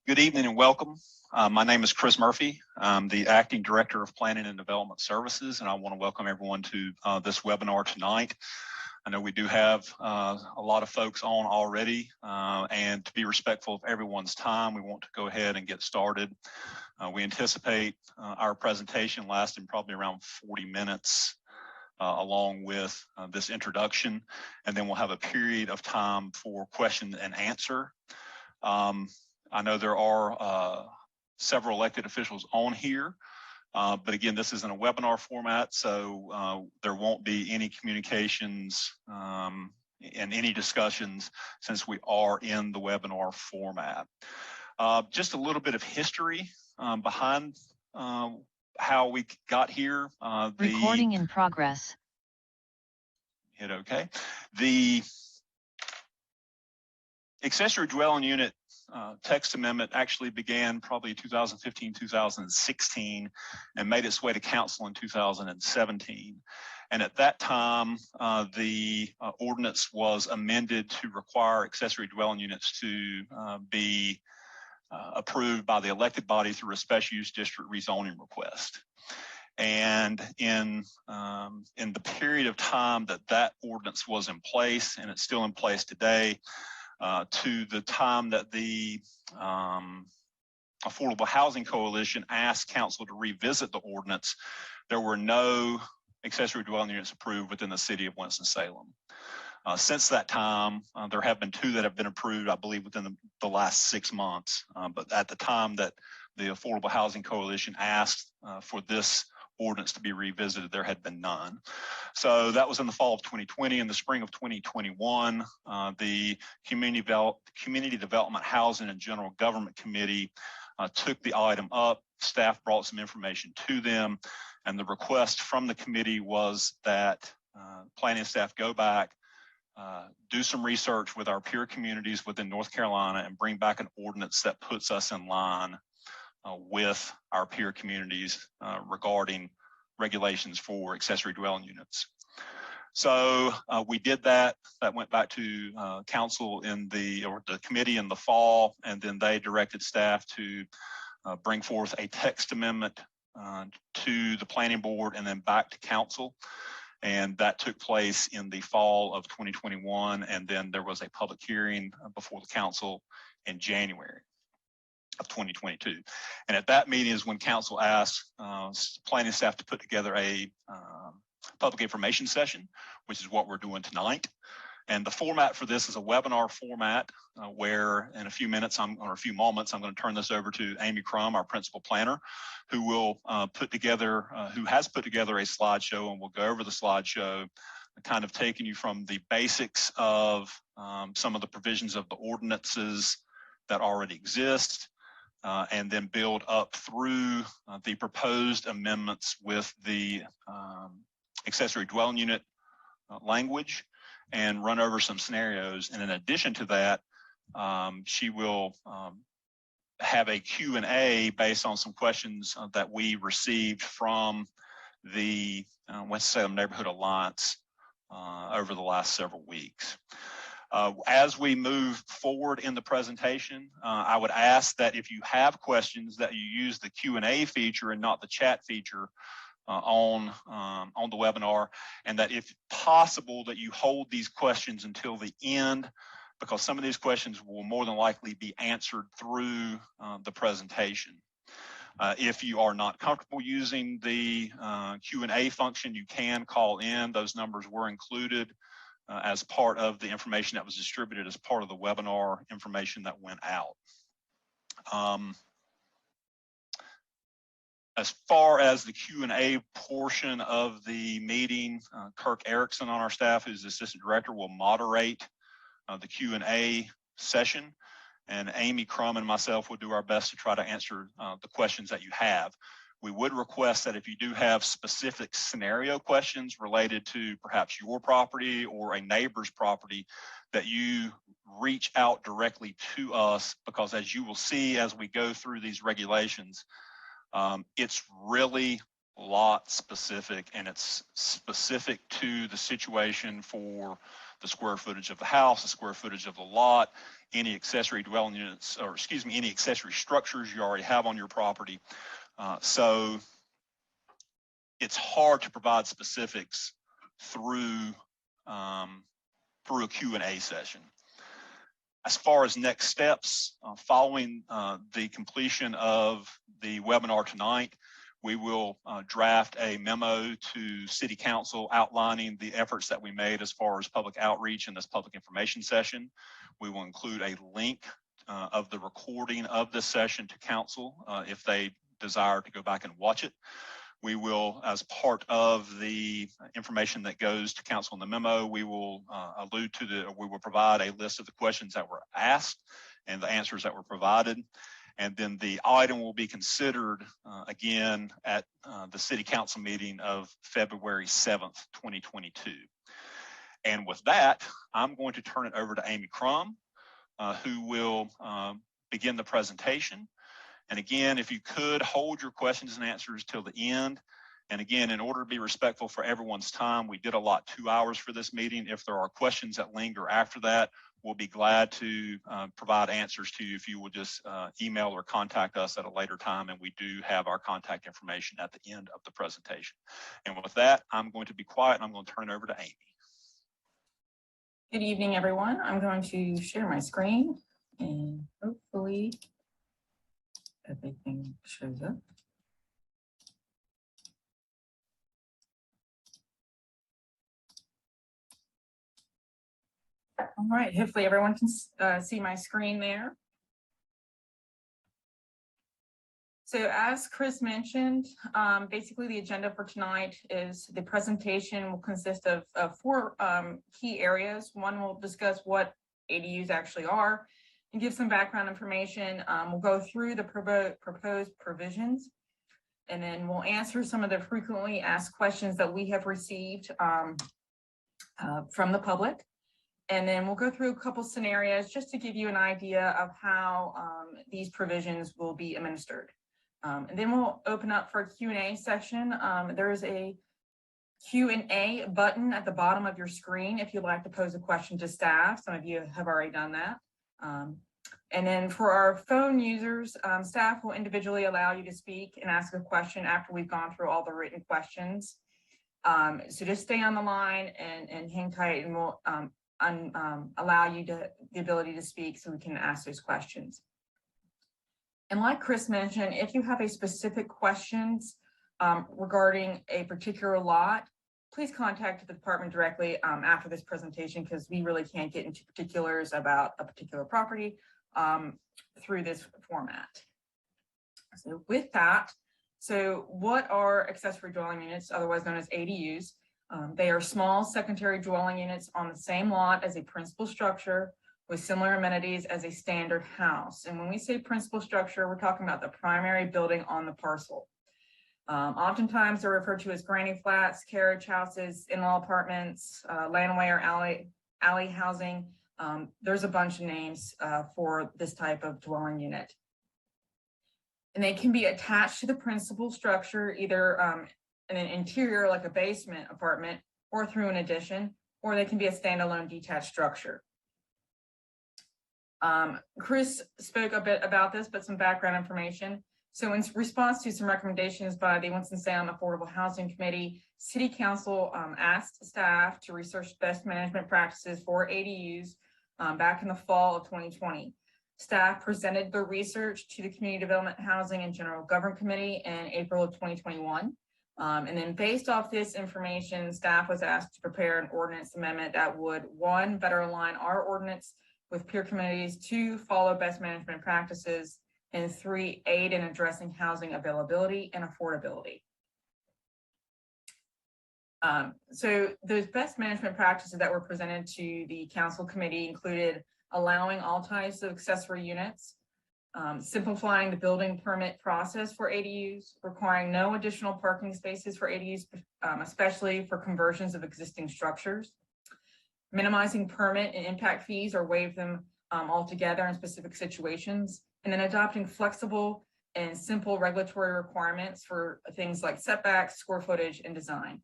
Good evening and welcome. My name is Chris Murphy. I'm the Acting Director of Planning and Development Services, and I want to welcome everyone to this webinar tonight. I know we do have a lot of folks on already, and to be respectful of everyone's time, we want to go ahead and get started. We anticipate our presentation lasting probably around 40 minutes, along with this introduction, and then we'll have a period of time for question and answer. I know there are several elected officials on here, but again, this isn't a webinar format, so there won't be any communications and any discussions since we are in the webinar format. Just a little bit of history behind how we got here. Recording in progress. Hit OK. The accessory dwelling unit text amendment actually began probably 2015, 2016, and made its way to council in 2017. And at that time, the ordinance was amended to require accessory dwelling units to be approved by the elected body through a special use district rezoning request. And in the period of time that that ordinance was in place, and it's still in place today, to the time that the Affordable Housing Coalition asked council to revisit the ordinance, there were no accessory dwelling units approved within the city of Winston-Salem. Since that time, there have been 2 that have been approved, I believe, within the last 6 months. But at the time that the Affordable Housing Coalition asked for this ordinance to be revisited, there had been none. So that was in the fall of 2020. In the spring of 2021, the Community Development, Housing, and General Government Committee took the item up. Staff brought some information to them, and the request from the committee was that planning staff go back, do some research with our peer communities within North Carolina, and bring back an ordinance that puts us in line with our peer communities regarding regulations for accessory dwelling units. So we did that. That went back to council or the committee in the fall, and then they directed staff to bring forth a text amendment to the planning board and then back to council. And that took place in the fall of 2021, and then there was a public hearing before the council in January of 2022. And at that meeting is when council asked planning staff to put together a public information session, which is what we're doing tonight. And the format for this is a webinar format where in a few minutes or a few moments, I'm going to turn this over to Amy Crum, our principal planner, who will who has put together a slideshow, and we'll go over the slideshow, kind of taking you from the basics of some of the provisions of the ordinances that already exist, and then build up through the proposed amendments with the accessory dwelling unit language, and run over some scenarios. And in addition to that, she will have a Q&A based on some questions that we received from the Winston-Salem Neighborhood Alliance over the last several weeks. As we move forward in the presentation, I would ask that if you have questions that you use the Q&A feature and not the chat feature on the webinar, and that if possible that you hold these questions until the end, because some of these questions will more than likely be answered through the presentation. If you are not comfortable using the Q&A function, you can call in. Those numbers were included as part of the information that was distributed as part of the webinar information that went out. As far as the Q&A portion of the meeting, Kirk Erickson on our staff, who's the assistant director, will moderate the Q&A session, and Amy Crum and myself will do our best to try to answer the questions that you have. We would request that if you do have specific scenario questions related to perhaps your property or a neighbor's property, that you reach out directly to us, because as you will see as we go through these regulations, it's really lot specific, and it's specific to the situation for the square footage of the house, the square footage of the lot, any accessory dwelling units, or excuse me, any accessory structures you already have on your property. So it's hard to provide specifics through a Q&A session. As far as next steps, following the completion of the webinar tonight, we will draft a memo to City Council outlining the efforts that we made as far as public outreach in this public information session. We will include a link of the recording of this session to Council if they desire to go back and watch it. We will, as part of the information that goes to Council in the memo, we will we will provide a list of the questions that were asked and the answers that were provided. And then the item will be considered again at the City Council meeting of February 7th, 2022. And with that, I'm going to turn it over to Amy Crum, who will begin the presentation. And again, if you could hold your questions and answers till the end. And again, in order to be respectful for everyone's time, we did allot 2 hours for this meeting. If there are questions that linger after that, we'll be glad to provide answers to you if you will just email or contact us at a later time. And we do have our contact information at the end of the presentation. And with that, I'm going to be quiet and I'm going to turn it over to Amy. Good evening, everyone. I'm going to share my screen and hopefully everything shows up. All right, hopefully everyone can see my screen there. So as Chris mentioned, basically the agenda for tonight is the presentation will consist of 4 key areas. One will discuss what ADUs actually are and give some background information. We'll go through the proposed provisions, and then we'll answer some of the frequently asked questions that we have received from the public. And then we'll go through a couple scenarios just to give you an idea of how these provisions will be administered. And then we'll open up for a Q&A section. There is a Q&A button at the bottom of your screen if you'd like to pose a question to staff. Some of you have already done that. And then for our phone users, staff will individually allow you to speak and ask a question after we've gone through all the written questions. So just stay on the line and hang tight, and we'll allow you the ability to speak so we can ask those questions. And like Chris mentioned, if you have a specific questions regarding a particular lot, please contact the department directly after this presentation, because we really can't get into particulars about a particular property through this format. So with that, so what are accessory dwelling units, otherwise known as ADUs? They are small secondary dwelling units on the same lot as a principal structure with similar amenities as a standard house. And when we say principal structure, we're talking about the primary building on the parcel. Oftentimes they're referred to as granny flats, carriage houses, in-law apartments, landway or alley housing. There's a bunch of names for this type of dwelling unit. And they can be attached to the principal structure, either in an interior like a basement apartment or through an addition, or they can be a standalone detached structure. Chris spoke a bit about this, but some background information. So in response to some recommendations by the Winston-Salem Affordable Housing Committee, City Council asked staff to research best management practices for ADUs back in the fall of 2020. Staff presented the research to the Community Development, Housing, and General Government Committee in April of 2021. And then based off this information, staff was asked to prepare an ordinance amendment that would, 1, better align our ordinance with peer communities, 2, follow best management practices, and 3, aid in addressing housing availability and affordability. So those best management practices that were presented to the council committee included allowing all types of accessory units, simplifying the building permit process for ADUs, requiring no additional parking spaces for ADUs, especially for conversions of existing structures, minimizing permit and impact fees or waive them altogether in specific situations, and then adopting flexible and simple regulatory requirements for things like setbacks, square footage, and design.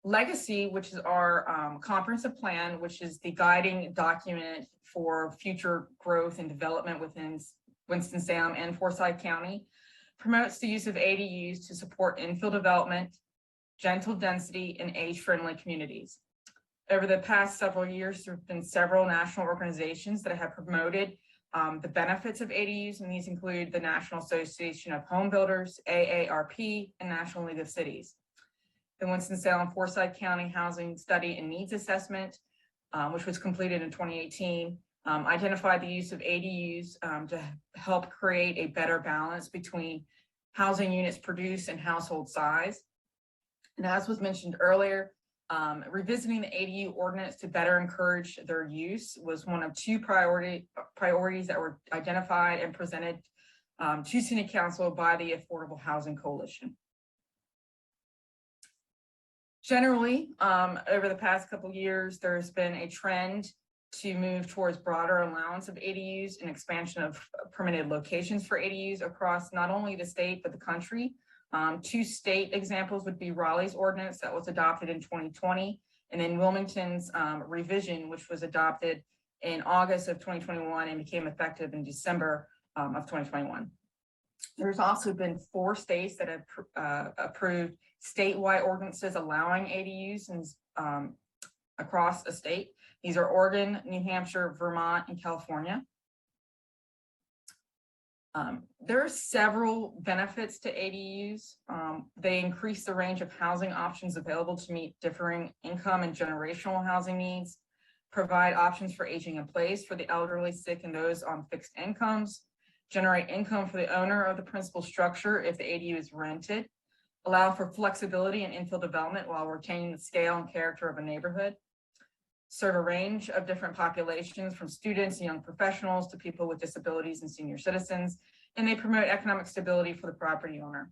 Legacy, which is our comprehensive plan, which is the guiding document for future growth and development within Winston-Salem and Forsyth County, promotes the use of ADUs to support infill development, gentle density, and age-friendly communities. Over the past several years, there have been several national organizations that have promoted the benefits of ADUs, and these include the National Association of Home Builders, AARP, and National League of Cities. The Winston-Salem Forsyth County Housing Study and Needs Assessment, which was completed in 2018, identified the use of ADUs to help create a better balance between housing units produced and household size. And as was mentioned earlier, revisiting the ADU ordinance to better encourage their use was one of two priorities that were identified and presented to City Council by the Affordable Housing Coalition. Generally, over the past couple of years, there's been a trend to move towards broader allowance of ADUs and expansion of permitted locations for ADUs across not only the state, but the country. Two state examples would be Raleigh's ordinance that was adopted in 2020, and then Wilmington's revision, which was adopted in August of 2021 and became effective in December of 2021. There's also been 4 states that have approved statewide ordinances allowing ADUs and across a state. These are Oregon, New Hampshire, Vermont, and California. There are several benefits to ADUs. They increase the range of housing options available to meet differing income and generational housing needs, provide options for aging in place for the elderly, sick, and those on fixed incomes, generate income for the owner of the principal structure if the ADU is rented, allow for flexibility and infill development while retaining the scale and character of a neighborhood, serve a range of different populations from students and young professionals to people with disabilities and senior citizens, and they promote economic stability for the property owner.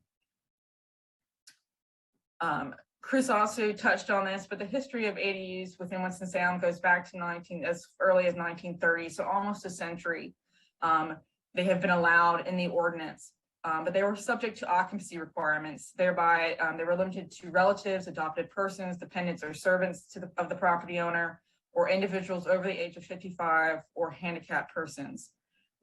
Chris also touched on this, but the history of ADUs within Winston-Salem goes back to as early as 1930, so almost a century. They have been allowed in the ordinance, but they were subject to occupancy requirements. Thereby, they were limited to relatives, adopted persons, dependents, or servants of the property owner, or individuals over the age of 55 or handicapped persons.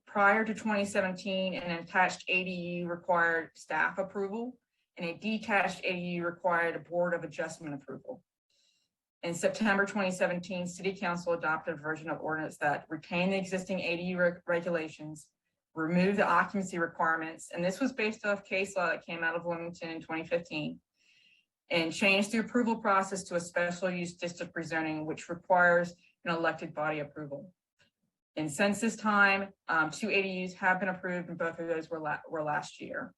Prior to 2017, an attached ADU required staff approval, and a detached ADU required a Board of Adjustment approval. In September 2017, City Council adopted a version of ordinance that retained the existing ADU regulations, removed the occupancy requirements, and this was based off case law that came out of Wilmington in 2015, and changed the approval process to a special use district rezoning, which requires an elected body approval. And since this time, 2 ADUs have been approved, and both of those were last year.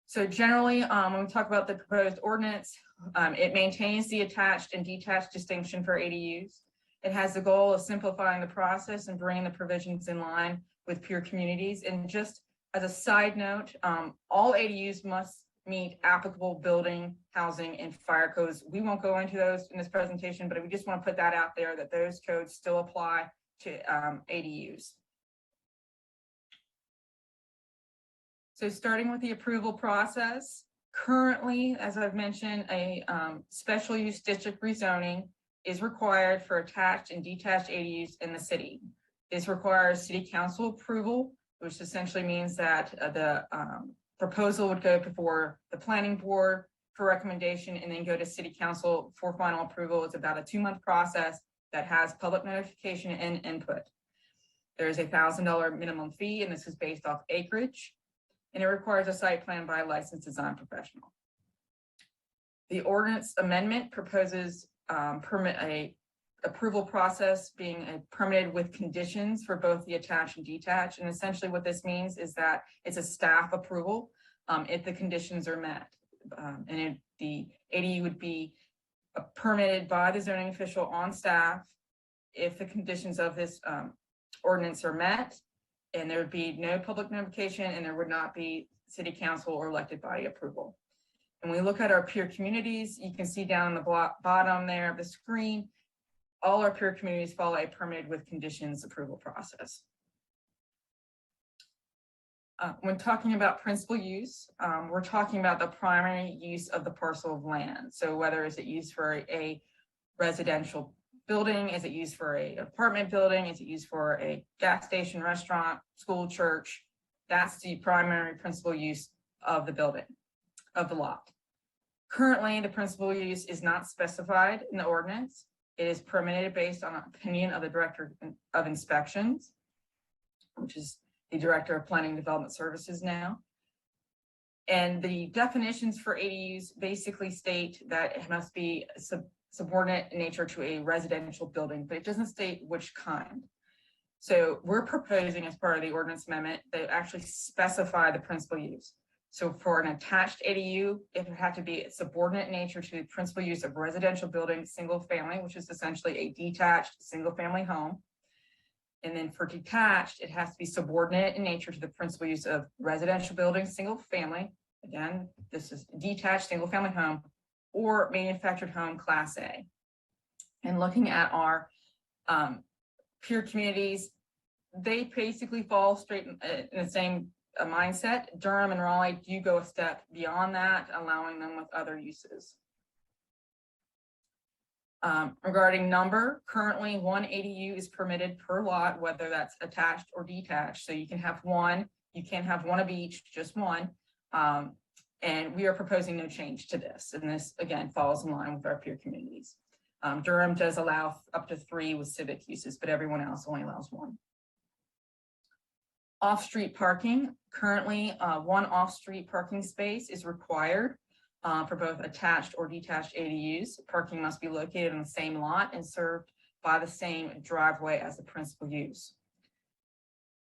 So generally, when we talk about the proposed ordinance, it maintains the attached and detached distinction for ADUs. It has the goal of simplifying the process and bringing the provisions in line with peer communities. And just as a side note, all ADUs must meet applicable building, housing, and fire codes. We won't go into those in this presentation, but we just want to put that out there that those codes still apply to ADUs. So starting with the approval process, currently, as I've mentioned, a special use district rezoning is required for attached and detached ADUs in the city. This requires City Council approval, which essentially means that the proposal would go before the Planning Board for recommendation and then go to City Council for final approval. It's about a 2-month process that has public notification and input. There is a $1,000 minimum fee, and this is based off acreage, and it requires a site plan by a licensed design professional. The ordinance amendment proposes permit a approval process being permitted with conditions for both the attached and detached. And essentially what this means is that it's a staff approval if the conditions are met. The ADU would be permitted by the zoning official on staff if the conditions of this ordinance are met, and there would be no public notification, and there would not be City Council or elected body approval. And we look at our peer communities, you can see down the bottom there of the screen, all our peer communities follow a permitted with conditions approval process. When talking about principal use, we're talking about the primary use of the parcel of land. So whether is it used for a residential building, is it used for an apartment building, is it used for a gas station, restaurant, school, church? That's the primary principal use of the building, of the lot. Currently, the principal use is not specified in the ordinance. It is permitted based on opinion of the Director of Inspections, which is the Director of Planning and Development Services now. And the definitions for ADUs basically state that it must be subordinate in nature to a residential building, but it doesn't state which kind. So we're proposing as part of the ordinance amendment, they actually specify the principal use. So for an attached ADU, it would have to be subordinate in nature to the principal use of residential building, single family, which is essentially a detached single family home. And then for detached, it has to be subordinate in nature to the principal use of residential building, single family. Again, this is detached single family home or manufactured home class A. And looking at our peer communities, they basically fall straight in the same mindset. Durham and Raleigh do go a step beyond that, allowing them with other uses. Regarding number, currently 1 ADU is permitted per lot, whether that's attached or detached. So you can have one, you can't have one of each, just one. And we are proposing no change to this. And this, again, falls in line with our peer communities. Durham does allow up to 3 with civic uses, but everyone else only allows 1. Off-street parking, currently 1 off-street parking space is required for both attached or detached ADUs. Parking must be located on the same lot and served by the same driveway as the principal use.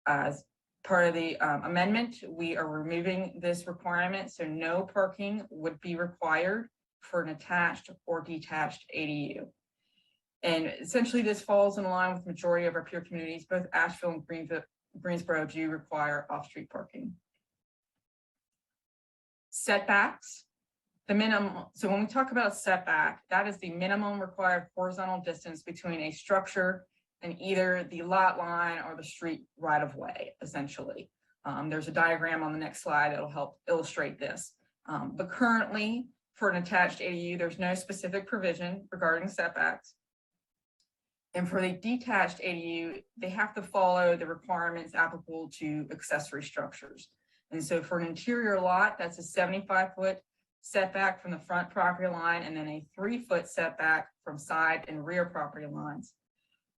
As part of the amendment, we are removing this requirement, so no parking would be required for an attached or detached ADU. And essentially this falls in line with the majority of our peer communities. Both Asheville and Greensboro do require off-street parking. Setbacks, the minimum. So when we talk about a setback, that is the minimum required horizontal distance between a structure and either the lot line or the street right of way, essentially. There's a diagram on the next slide that'll help illustrate this. But currently for an attached ADU, there's no specific provision regarding setbacks. And for the detached ADU, they have to follow the requirements applicable to accessory structures. And so for an interior lot, that's a 75-foot setback from the front property line, and then a 3-foot setback from side and rear property lines.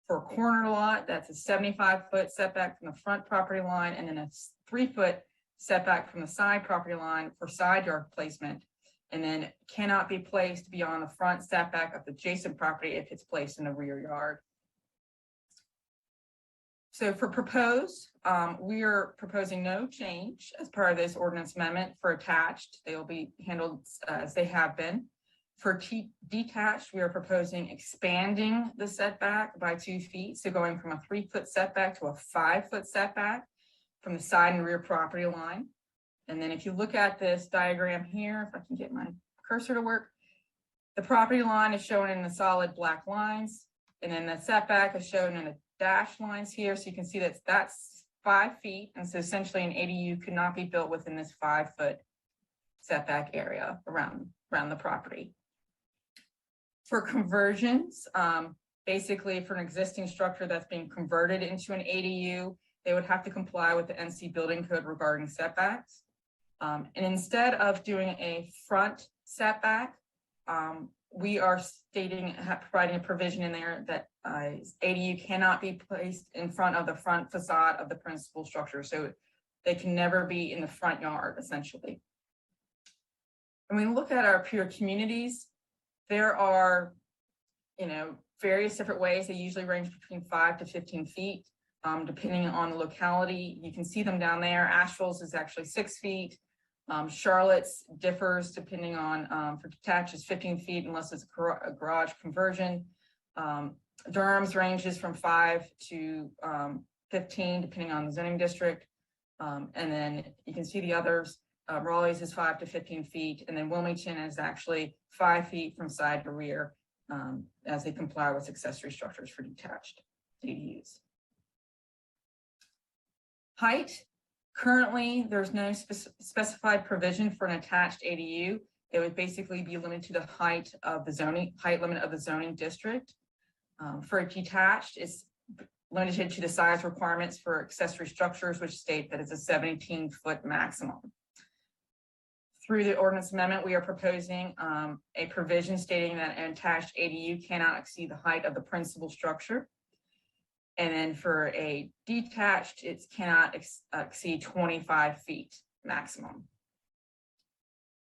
For a corner lot, that's a 75-foot setback from the front property line, and then a 3-foot setback from the side property line for side yard placement, and then cannot be placed beyond the front setback of the adjacent property if it's placed in the rear yard. So for proposed, we are proposing no change as part of this ordinance amendment. For attached, they will be handled as they have been. For detached, we are proposing expanding the setback by 2 feet. So going from a 3-foot setback to a 5-foot setback from the side and rear property line. And then if you look at this diagram here, if I can get my cursor to work, the property line is shown in the solid black lines, and then the setback is shown in the dashed lines here. So you can see that that's 5 feet. And so essentially an ADU could not be built within this 5-foot setback area around the property. For conversions, basically for an existing structure that's being converted into an ADU, they would have to comply with the NC building code regarding setbacks. And instead of doing a front setback, we are providing a provision in there that ADU cannot be placed in front of the front facade of the principal structure. So they can never be in the front yard, essentially. When we look at our peer communities, there are, various different ways. They usually range between 5 to 15 feet, depending on the locality. You can see them down there. Asheville's is actually 6 feet. Charlotte's differs depending on, for detached is 15 feet unless it's a garage conversion. Durham's ranges from 5 to 15 depending on the zoning district. And then you can see the others. Raleigh's is 5 to 15 feet, and then Wilmington is actually 5 feet from side to rear. as they comply with accessory structures for detached ADUs. Height. Currently, there's no specified provision for an attached ADU. It would basically be limited to the height of the height limit of the zoning district. For a detached, it's limited to the size requirements for accessory structures, which state that it's a 17-foot maximum. Through the ordinance amendment, we are proposing a provision stating that an attached ADU cannot exceed the height of the principal structure. And then for a detached, it cannot exceed 25 feet maximum.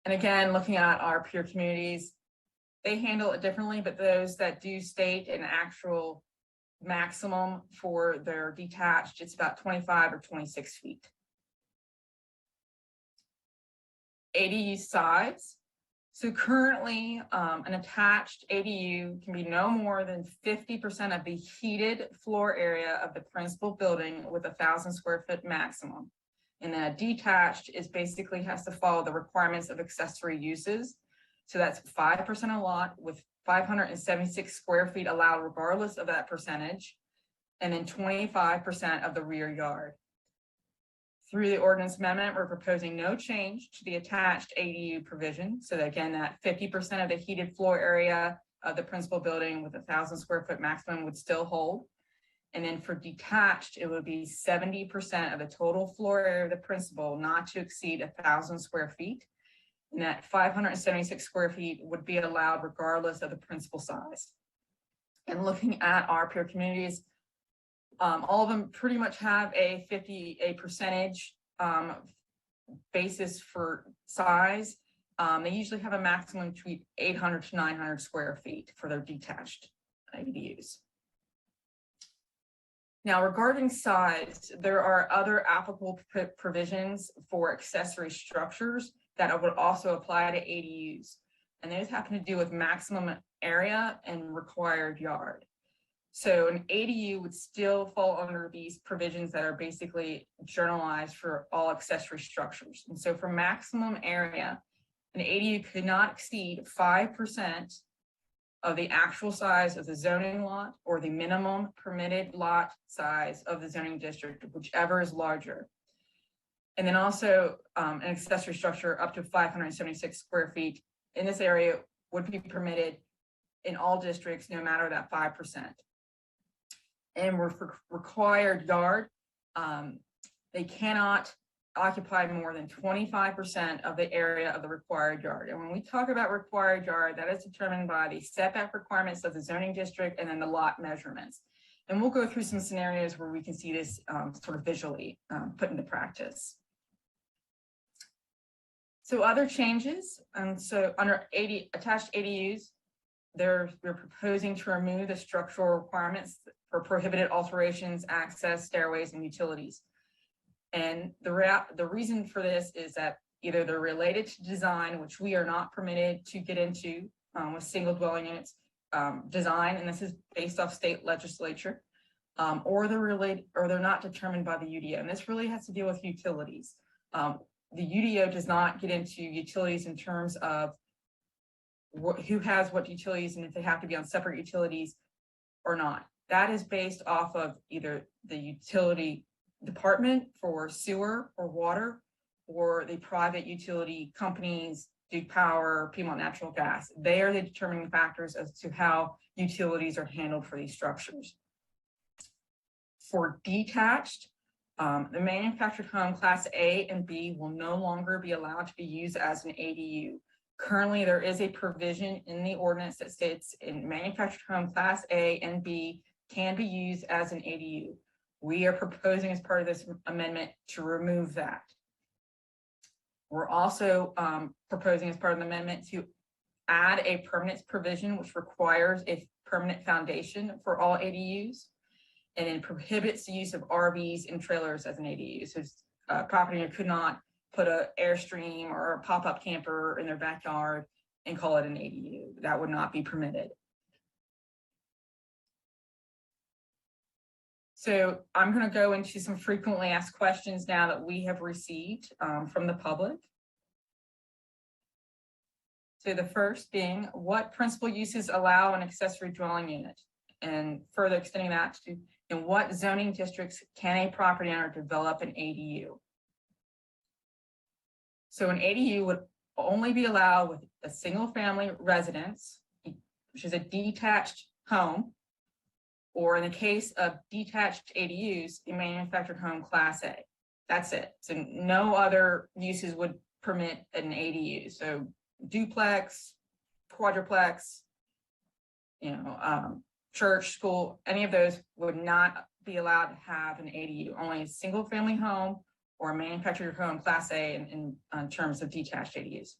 And again, looking at our peer communities, they handle it differently, but those that do state an actual maximum for their detached, it's about 25 or 26 feet. ADU size. So currently, an attached ADU can be no more than 50% of the heated floor area of the principal building with 1,000 square foot maximum. And then a detached is basically has to follow the requirements of accessory uses. So that's 5% a lot with 576 square feet allowed regardless of that percentage, and then 25% of the rear yard. Through the ordinance amendment, we're proposing no change to the attached ADU provision. So that again, that 50% of the heated floor area of the principal building with 1,000 square foot maximum would still hold. And then for detached, it would be 70% of the total floor area of the principal not to exceed 1,000 square feet. And that 576 square feet would be allowed regardless of the principal size. And looking at our peer communities, all of them pretty much have a percentage basis for size. They usually have a maximum between 800 to 900 square feet for their detached ADUs. Now, regarding size, there are other applicable provisions for accessory structures that would also apply to ADUs. And those happen to do with maximum area and required yard. So an ADU would still fall under these provisions that are basically generalized for all accessory structures. And so for maximum area, an ADU could not exceed 5% of the actual size of the zoning lot or the minimum permitted lot size of the zoning district, whichever is larger. And then also an accessory structure up to 576 square feet in this area would be permitted in all districts, no matter that 5%. And for required yard, they cannot occupy more than 25% of the area of the required yard. And when we talk about required yard, that is determined by the setback requirements of the zoning district and then the lot measurements. And we'll go through some scenarios where we can see this sort of visually put into practice. So other changes, so under attached ADUs, we're proposing to remove the structural requirements for prohibited alterations, access, stairways, and utilities. And the reason for this is that either they're related to design, which we are not permitted to get into with single dwelling units design, and this is based off state legislature, or they're not determined by the UDO. And this really has to deal with utilities. The UDO does not get into utilities in terms of who has what utilities and if they have to be on separate utilities or not. That is based off of either the utility department for sewer or water or the private utility companies, Duke Power, Piedmont Natural Gas. They are the determining factors as to how utilities are handled for these structures. For detached, the manufactured home class A and B will no longer be allowed to be used as an ADU. Currently, there is a provision in the ordinance that states in manufactured home class A and B can be used as an ADU. We are proposing as part of this amendment to remove that. We're also proposing as part of the amendment to add a permanence provision, which requires a permanent foundation for all ADUs, and then prohibits the use of RVs and trailers as an ADU. So property owner could not put an Airstream or a pop-up camper in their backyard and call it an ADU. That would not be permitted. So I'm going to go into some frequently asked questions now that we have received from the public. So the first being, what principal uses allow an accessory dwelling unit? And further extending that to, in what zoning districts can a property owner develop an ADU? So an ADU would only be allowed with a single family residence, which is a detached home, or in the case of detached ADUs, a manufactured home class A. That's it. So no other uses would permit an ADU. So duplex, quadruplex, church, school, any of those would not be allowed to have an ADU. Only a single family home or a manufactured home class A in terms of detached ADUs.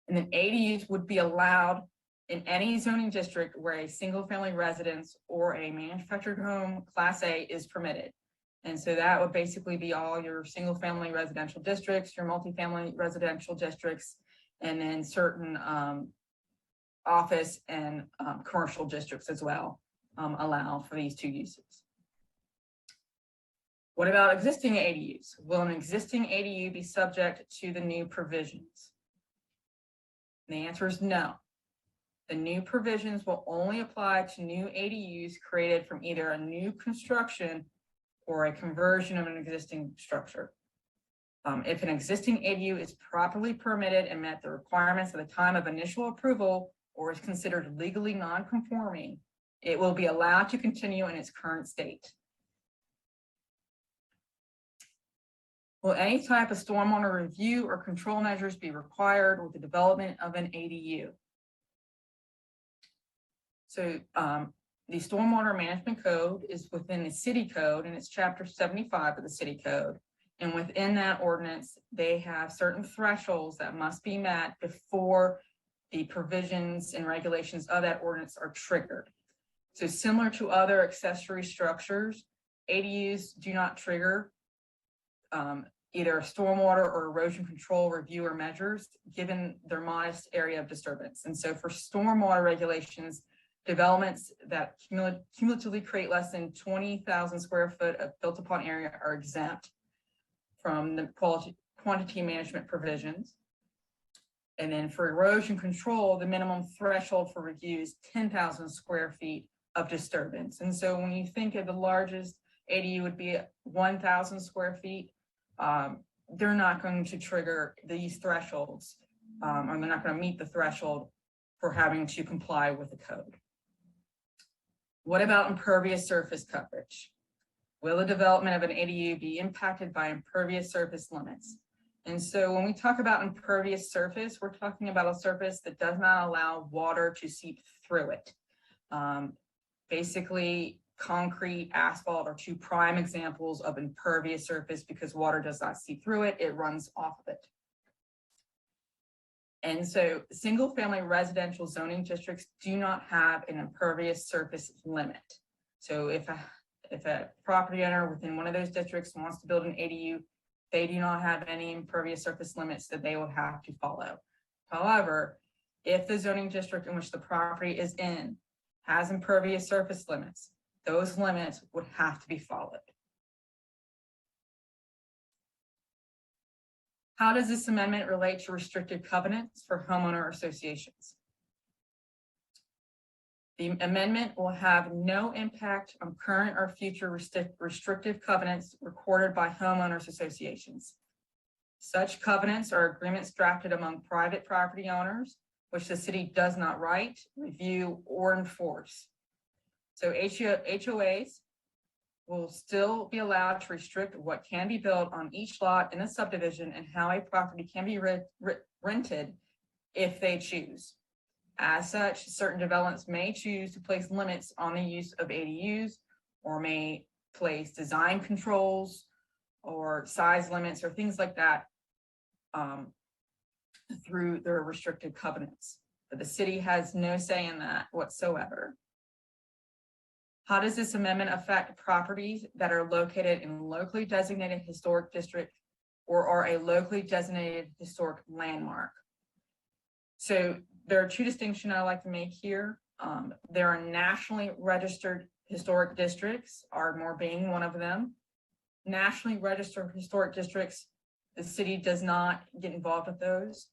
And then ADUs would be allowed in any zoning district where a single family residence or a manufactured home class A is permitted. And so that would basically be all your single family residential districts, your multifamily residential districts, and then certain office and commercial districts as well allow for these two uses. What about existing ADUs? Will an existing ADU be subject to the new provisions? And the answer is no. The new provisions will only apply to new ADUs created from either a new construction or a conversion of an existing structure. If an existing ADU is properly permitted and met the requirements at the time of initial approval or is considered legally non-conforming, it will be allowed to continue in its current state. Will any type of stormwater review or control measures be required with the development of an ADU? So the Stormwater Management Code is within the city code, and it's chapter 75 of the city code. And within that ordinance, they have certain thresholds that must be met before the provisions and regulations of that ordinance are triggered. So similar to other accessory structures, ADUs do not trigger either stormwater or erosion control review or measures given their modest area of disturbance. And so for stormwater regulations, developments that cumulatively create less than 20,000 square foot of built upon area are exempt from the quantity management provisions. And then for erosion control, the minimum threshold for review is 10,000 square feet of disturbance. And so when you think of the largest ADU would be 1,000 square feet, they're not going to trigger these thresholds, or they're not going to meet the threshold for having to comply with the code. What about impervious surface coverage? Will the development of an ADU be impacted by impervious surface limits? And so when we talk about impervious surface, we're talking about a surface that does not allow water to seep through it. Basically, concrete, asphalt are two prime examples of impervious surface because water does not seep through it, it runs off of it. And so single family residential zoning districts do not have an impervious surface limit. So if a property owner within one of those districts wants to build an ADU, they do not have any impervious surface limits that they will have to follow. However, if the zoning district in which the property is in has impervious surface limits, those limits would have to be followed. How does this amendment relate to restrictive covenants for homeowner associations? The amendment will have no impact on current or future restrictive covenants recorded by homeowners associations. Such covenants are agreements drafted among private property owners, which the city does not write, review, or enforce. So HOAs will still be allowed to restrict what can be built on each lot in a subdivision and how a property can be rented if they choose. As such, certain developments may choose to place limits on the use of ADUs or may place design controls or size limits or things like that through their restricted covenants. But the city has no say in that whatsoever. How does this amendment affect properties that are located in locally designated historic district or are a locally designated historic landmark? So there are two distinctions I like to make here. There are nationally registered historic districts, Ardmore being one of them. Nationally registered historic districts, the city does not get involved with those.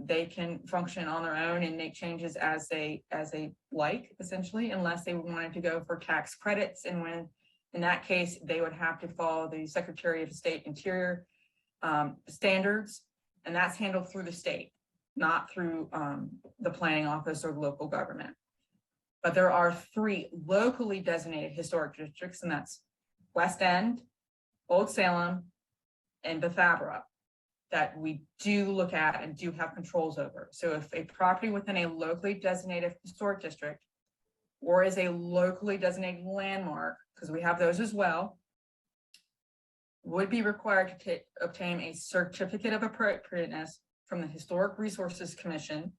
They can function on their own and make changes as they like, essentially, unless they wanted to go for tax credits. And when, in that case, they would have to follow the Secretary of State Interior standards, and that's handled through the state, not through the planning office or local government. But there are 3 locally designated historic districts, and that's West End, Old Salem, and Bethabara, that we do look at and do have controls over. So if a property within a locally designated historic district or is a locally designated landmark, because we have those as well, would be required to obtain a certificate of appropriateness from the Historic Resources Commission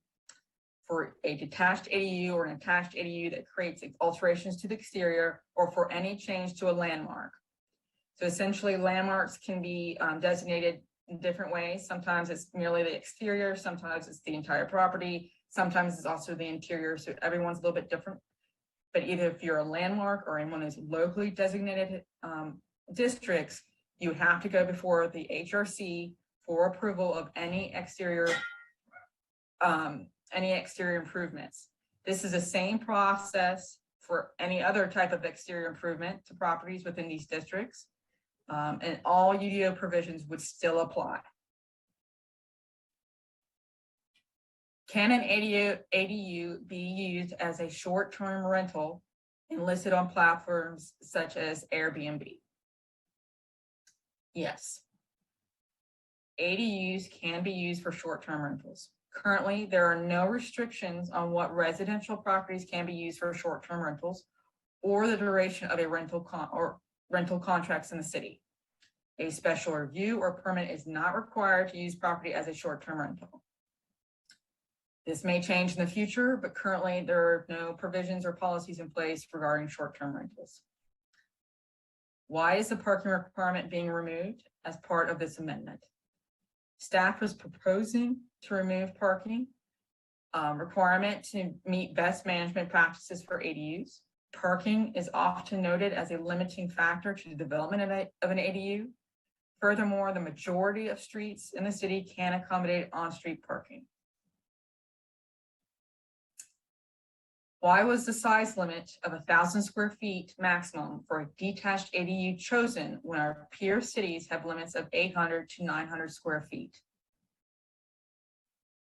for a detached ADU or an attached ADU that creates alterations to the exterior or for any change to a landmark. So essentially, landmarks can be designated in different ways. Sometimes it's merely the exterior, sometimes it's the entire property, sometimes it's also the interior. So everyone's a little bit different. But either if you're a landmark or in one of those locally designated districts, you would have to go before the HRC for approval of any exterior improvements. This is the same process for any other type of exterior improvement to properties within these districts, and all UDO provisions would still apply. Can an ADU be used as a short-term rental and listed on platforms such as Airbnb? Yes. ADUs can be used for short-term rentals. Currently, there are no restrictions on what residential properties can be used for short-term rentals or the duration of a rental contracts in the city. A special review or permit is not required to use property as a short-term rental. This may change in the future, but currently there are no provisions or policies in place regarding short-term rentals. Why is the parking requirement being removed as part of this amendment? Staff was proposing to remove parking requirement to meet best management practices for ADUs. Parking is often noted as a limiting factor to the development of an ADU. Furthermore, the majority of streets in the city can accommodate on-street parking. Why was the size limit of 1,000 square feet maximum for a detached ADU chosen when our peer cities have limits of 800 to 900 square feet?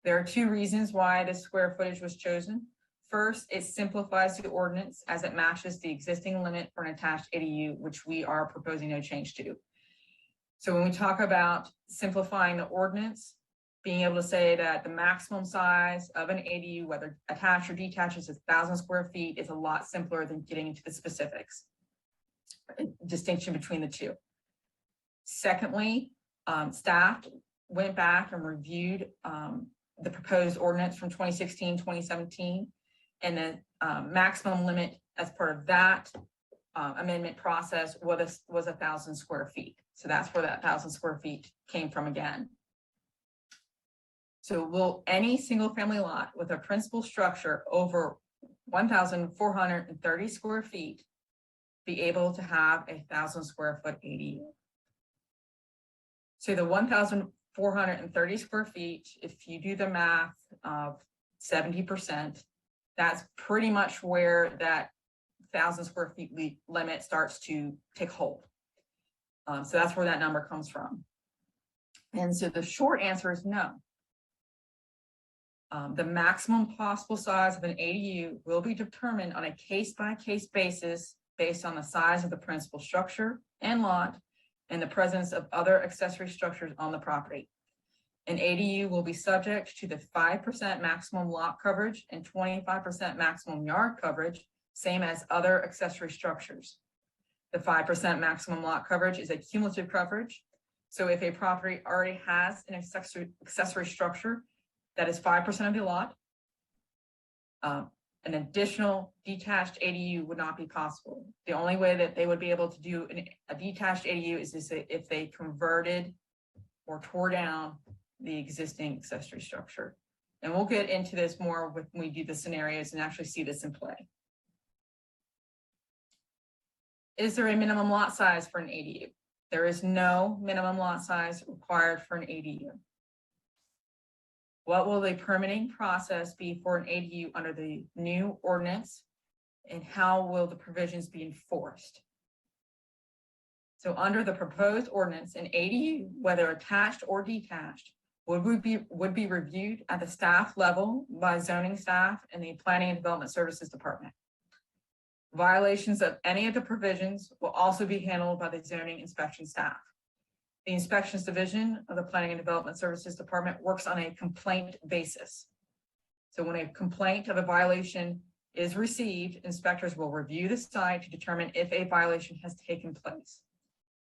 There are 2 reasons why this square footage was chosen. First, it simplifies the ordinance as it matches the existing limit for an attached ADU, which we are proposing no change to. So when we talk about simplifying the ordinance, being able to say that the maximum size of an ADU, whether attached or detached, is 1,000 square feet is a lot simpler than getting into the specifics. Distinction between the 2. Secondly, staff went back and reviewed the proposed ordinance from 2016, 2017, and the maximum limit as part of that amendment process was 1,000 square feet. So that's where that 1,000 square feet came from again. So will any single family lot with a principal structure over 1,430 square feet be able to have a 1,000 square foot ADU? So the 1,430 square feet, if you do the math of 70%, that's pretty much where that 1,000 square feet limit starts to take hold. So that's where that number comes from. And so the short answer is no. The maximum possible size of an ADU will be determined on a case-by-case basis based on the size of the principal structure and lot and the presence of other accessory structures on the property. An ADU will be subject to the 5% maximum lot coverage and 25% maximum yard coverage, same as other accessory structures. The 5% maximum lot coverage is a cumulative coverage. So if a property already has an accessory structure that is 5% of the lot, an additional detached ADU would not be possible. The only way that they would be able to do a detached ADU is if they converted or tore down the existing accessory structure. And we'll get into this more when we do the scenarios and actually see this in play. Is there a minimum lot size for an ADU? There is no minimum lot size required for an ADU. What will the permitting process be for an ADU under the new ordinance? And how will the provisions be enforced? So under the proposed ordinance, an ADU, whether attached or detached, would be reviewed at the staff level by zoning staff and the Planning and Development Services Department. Violations of any of the provisions will also be handled by the zoning inspection staff. The Inspections Division of the Planning and Development Services Department works on a complaint basis. So when a complaint of a violation is received, inspectors will review the site to determine if a violation has taken place.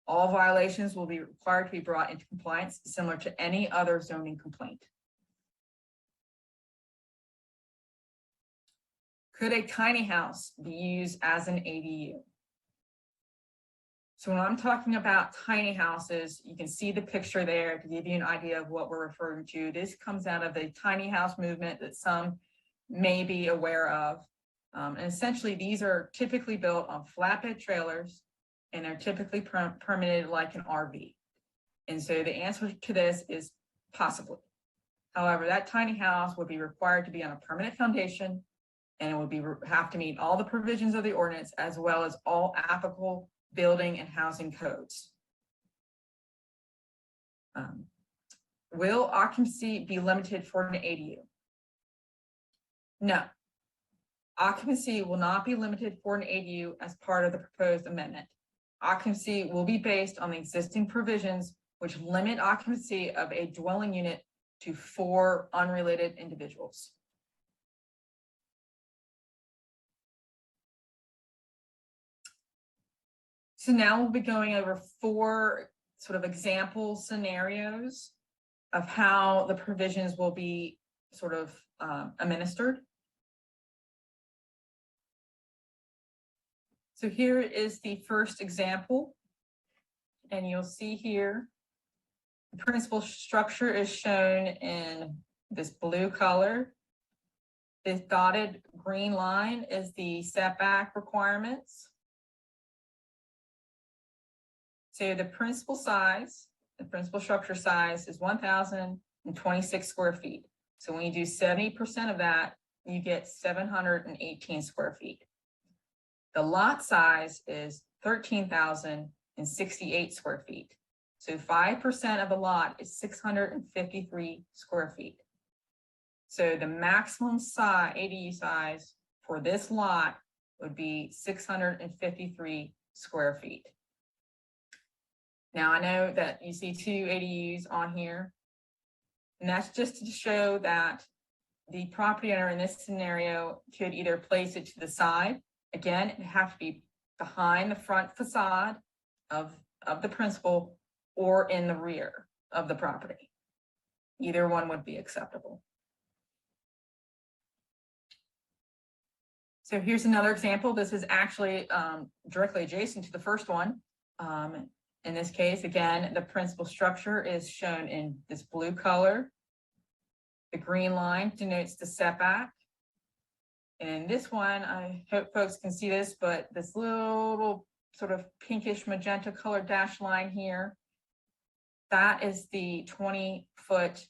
All violations will be required to be brought into compliance, similar to any other zoning complaint. Could a tiny house be used as an ADU? So when I'm talking about tiny houses, you can see the picture there to give you an idea of what we're referring to. This comes out of the tiny house movement that some may be aware of. And essentially, these are typically built on flatbed trailers, and they're typically permitted like an RV. And so the answer to this is possibly. However, that tiny house would be required to be on a permanent foundation, and it would have to meet all the provisions of the ordinance as well as all applicable building and housing codes. Will occupancy be limited for an ADU? No. Occupancy will not be limited for an ADU as part of the proposed amendment. Occupancy will be based on the existing provisions, which limit occupancy of a dwelling unit to 4 unrelated individuals. So now we'll be going over 4 sort of example scenarios of how the provisions will be sort of administered. So here is the first example, and you'll see here, the principal structure is shown in this blue color. This dotted green line is the setback requirements. So the principal size, the principal structure size is 1,026 square feet. So when you do 70% of that, you get 718 square feet. The lot size is 13,068 square feet. So 5% of the lot is 653 square feet. So the maximum size, ADU size for this lot would be 653 square feet. Now I know that you see 2 ADUs on here, and that's just to show that the property owner in this scenario could either place it to the side. Again, it have to be behind the front facade of the principal or in the rear of the property. Either one would be acceptable. So here's another example. This is actually directly adjacent to the first one. In this case, again, the principal structure is shown in this blue color. The green line denotes the setback. And this one, I hope folks can see this, but this little sort of pinkish magenta colored dashed line here, that is the 20-foot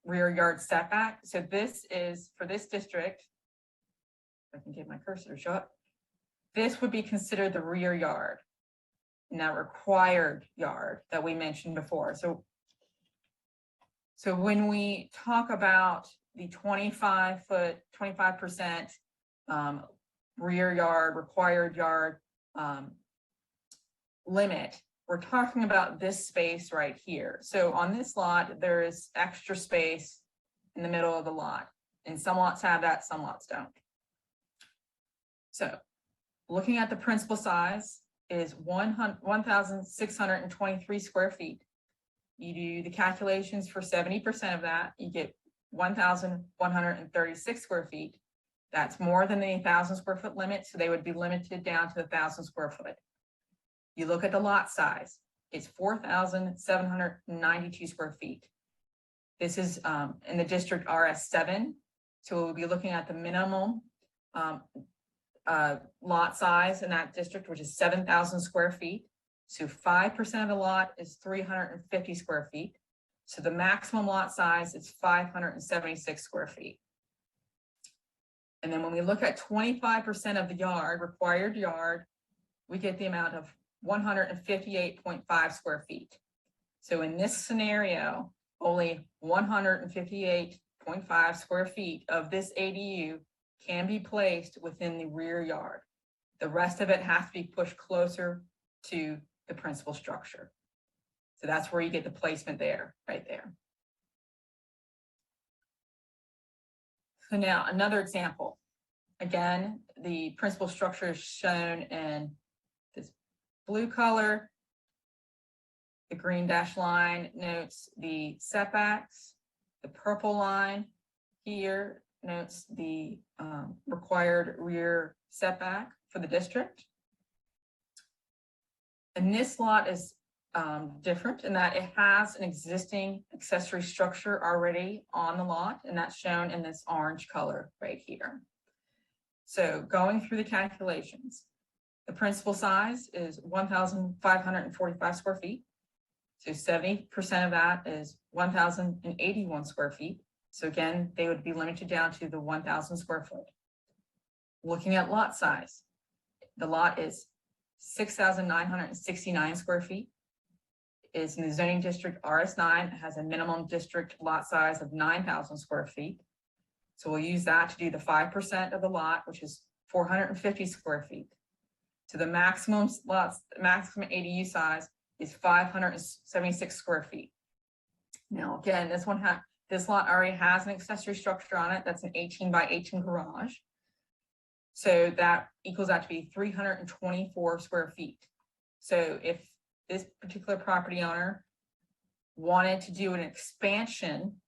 rear yard setback. So this is, for this district, if I can get my cursor to show up, this would be considered the rear yard, and that required yard that we mentioned before. So when we talk about the 25% rear yard, required yard limit, we're talking about this space right here. So on this lot, there is extra space in the middle of the lot, and some lots have that, some lots don't. So looking at the principal size is 1,623 square feet. You do the calculations for 70% of that, you get 1,136 square feet. That's more than the 1,000 square foot limit, so they would be limited down to the 1,000 square foot. You look at the lot size, it's 4,792 square feet. This is in the district RS7, so we'll be looking at the minimum lot size in that district, which is 7,000 square feet. So 5% of the lot is 350 square feet. So the maximum lot size is 576 square feet. And then when we look at 25% of the yard, required yard, we get the amount of 158.5 square feet. So in this scenario, only 158.5 square feet of this ADU can be placed within the rear yard. The rest of it has to be pushed closer to the principal structure. So that's where you get the placement there, right there. So now another example. Again, the principal structure is shown in this blue color. The green dashed line notes the setbacks. The purple line here notes the required rear setback for the district. And this lot is different in that it has an existing accessory structure already on the lot, and that's shown in this orange color right here. So going through the calculations, the principal size is 1,545 square feet. So 70% of that is 1,081 square feet. So again, they would be limited down to the 1,000 square foot. Looking at lot size, the lot is 6,969 square feet. Is in the zoning district RS9, has a minimum district lot size of 9,000 square feet. So we'll use that to do the 5% of the lot, which is 450 square feet. So the maximum ADU size is 576 square feet. Now, again, this lot already has an accessory structure on it. That's an 18 by 18 garage. So that equals out to be 324 square feet. So if this particular property owner wanted to do an expansion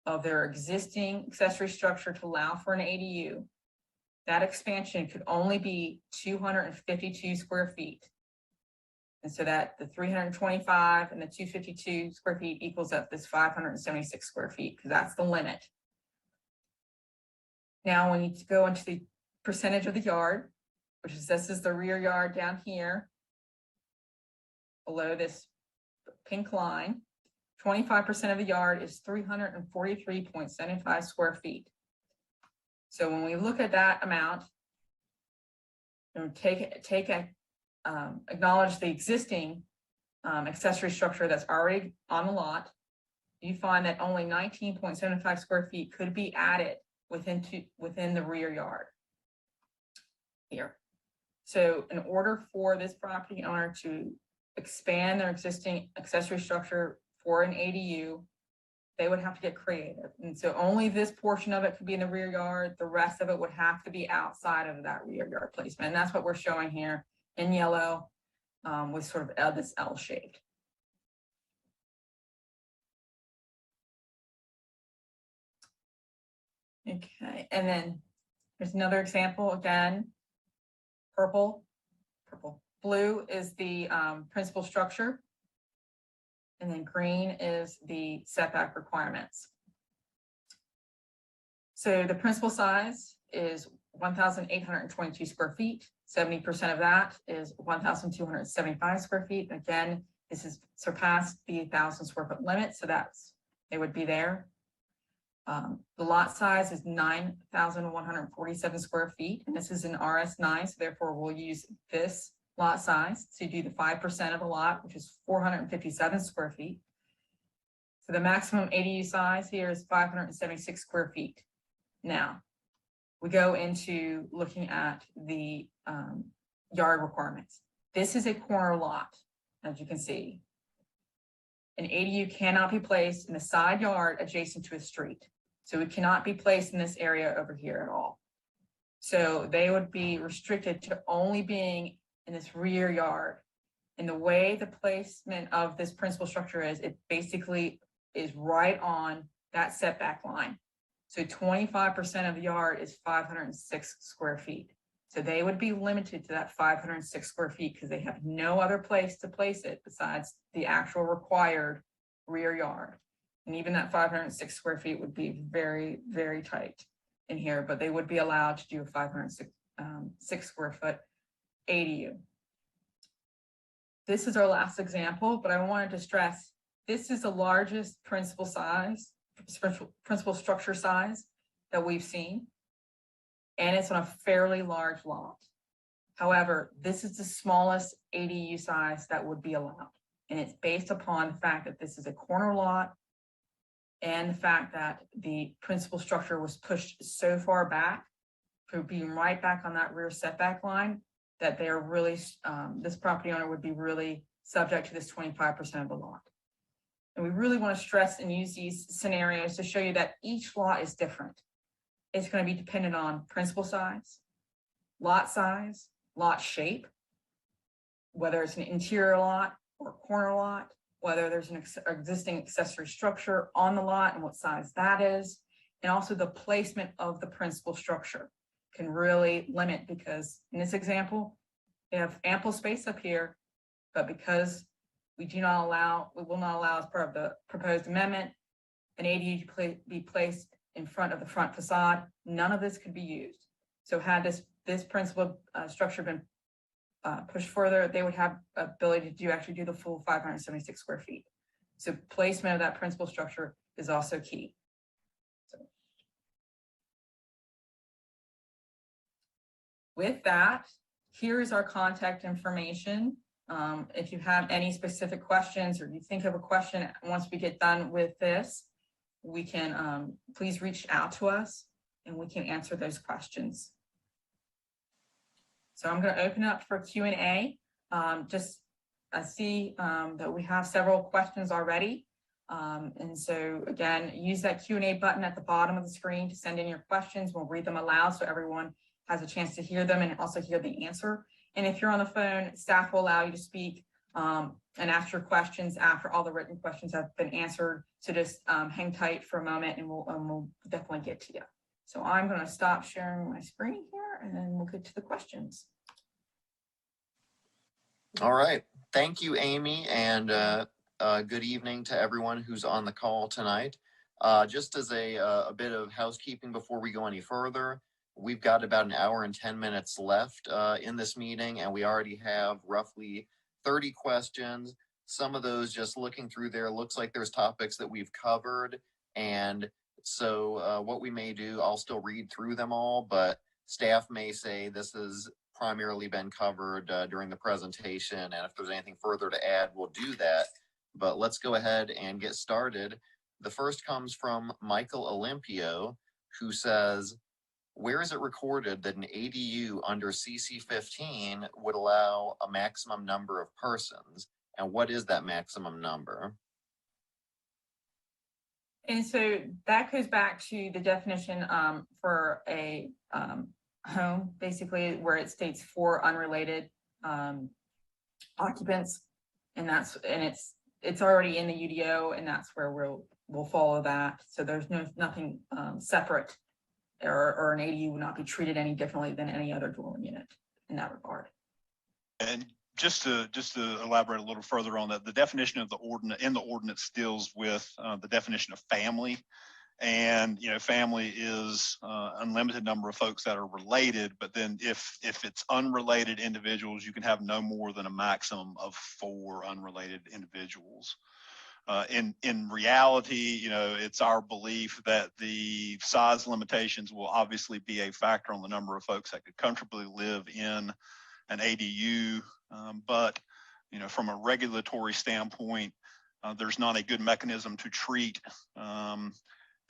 of their existing accessory structure to allow for an ADU, that expansion could only be 252 square feet. And so that the 325 and the 252 square feet equals up this 576 square feet, because that's the limit. Now we need to go into the percentage of the yard, which is this is the rear yard down here below this pink line. 25% of the yard is 343.75 square feet. So when we look at that amount, and acknowledge the existing accessory structure that's already on the lot, you find that only 19.75 square feet could be added within the rear yard here. So in order for this property owner to expand their existing accessory structure for an ADU, they would have to get creative. And so only this portion of it could be in the rear yard. The rest of it would have to be outside of that rear yard placement. And that's what we're showing here in yellow with sort of this L-shaped. Okay, and then there's another example again, purple. Blue is the principal structure, and then green is the setback requirements. So the principal size is 1,822 square feet. 70% of that is 1,275 square feet. Again, this has surpassed the 1,000 square foot limit, so they would be there. The lot size is 9,147 square feet, and this is an RS9, so therefore we'll use this lot size to do the 5% of the lot, which is 457 square feet. So the maximum ADU size here is 576 square feet. Now, we go into looking at the yard requirements. This is a corner lot, as you can see. An ADU cannot be placed in a side yard adjacent to a street. So it cannot be placed in this area over here at all. So they would be restricted to only being in this rear yard. And the way the placement of this principal structure is, it basically is right on that setback line. So 25% of the yard is 506 square feet. So they would be limited to that 506 square feet because they have no other place to place it besides the actual required rear yard. And even that 506 square feet would be very, very tight in here, but they would be allowed to do a 506 square foot ADU. This is our last example, but I wanted to stress this is the largest principal structure size that we've seen. And it's on a fairly large lot. However, this is the smallest ADU size that would be allowed. And it's based upon the fact that this is a corner lot and the fact that the principal structure was pushed so far back for being right back on that rear setback line that they're really, this property owner would be really subject to this 25% of the lot. And we really want to stress and use these scenarios to show you that each lot is different. It's going to be dependent on principal size, lot shape, whether it's an interior lot or corner lot, whether there's an existing accessory structure on the lot and what size that is, and also the placement of the principal structure can really limit, because in this example, they have ample space up here, but because we will not allow as part of the proposed amendment an ADU to be placed in front of the front facade, none of this could be used. So had this principal structure been pushed further, they would have ability to actually do the full 576 square feet. So placement of that principal structure is also key. So, with that, here is our contact information. If you have any specific questions or you think of a question once we get done with this, we can please reach out to us and we can answer those questions. So I'm going to open up for Q&A. I see that we have several questions already. And so again, use that Q&A button at the bottom of the screen to send in your questions. We'll read them aloud so everyone has a chance to hear them and also hear the answer. And if you're on the phone, staff will allow you to speak and ask your questions after all the written questions have been answered. So just hang tight for a moment and we'll definitely get to you. So I'm going to stop sharing my screen here and then we'll get to the questions. All right. Thank you, Amy, and good evening to everyone who's on the call tonight. Just as a bit of housekeeping before we go any further, we've got about an hour and 10 minutes left in this meeting, and we already have roughly 30 questions. Some of those, just looking through there, looks like there's topics that we've covered. And so what we may do, I'll still read through them all, but staff may say this has primarily been covered during the presentation. And if there's anything further to add, we'll do that. But let's go ahead and get started. The first comes from Michael Olympio, who says, where is it recorded that an ADU under CC 15 would allow a maximum number of persons? And what is that maximum number? And so that goes back to the definition for a home, basically, where it states 4 unrelated occupants, and it's already in the UDO, and that's where we'll follow that. So there's nothing separate, or an ADU would not be treated any differently than any other dwelling unit in that regard. And just to elaborate a little further on that, the definition of the ordinance deals with the definition of family. And, family is unlimited number of folks that are related, but then if it's unrelated individuals, you can have no more than a maximum of 4 unrelated individuals. In reality, it's our belief that the size limitations will obviously be a factor on the number of folks that could comfortably live in an ADU. But, from a regulatory standpoint, there's not a good mechanism to treat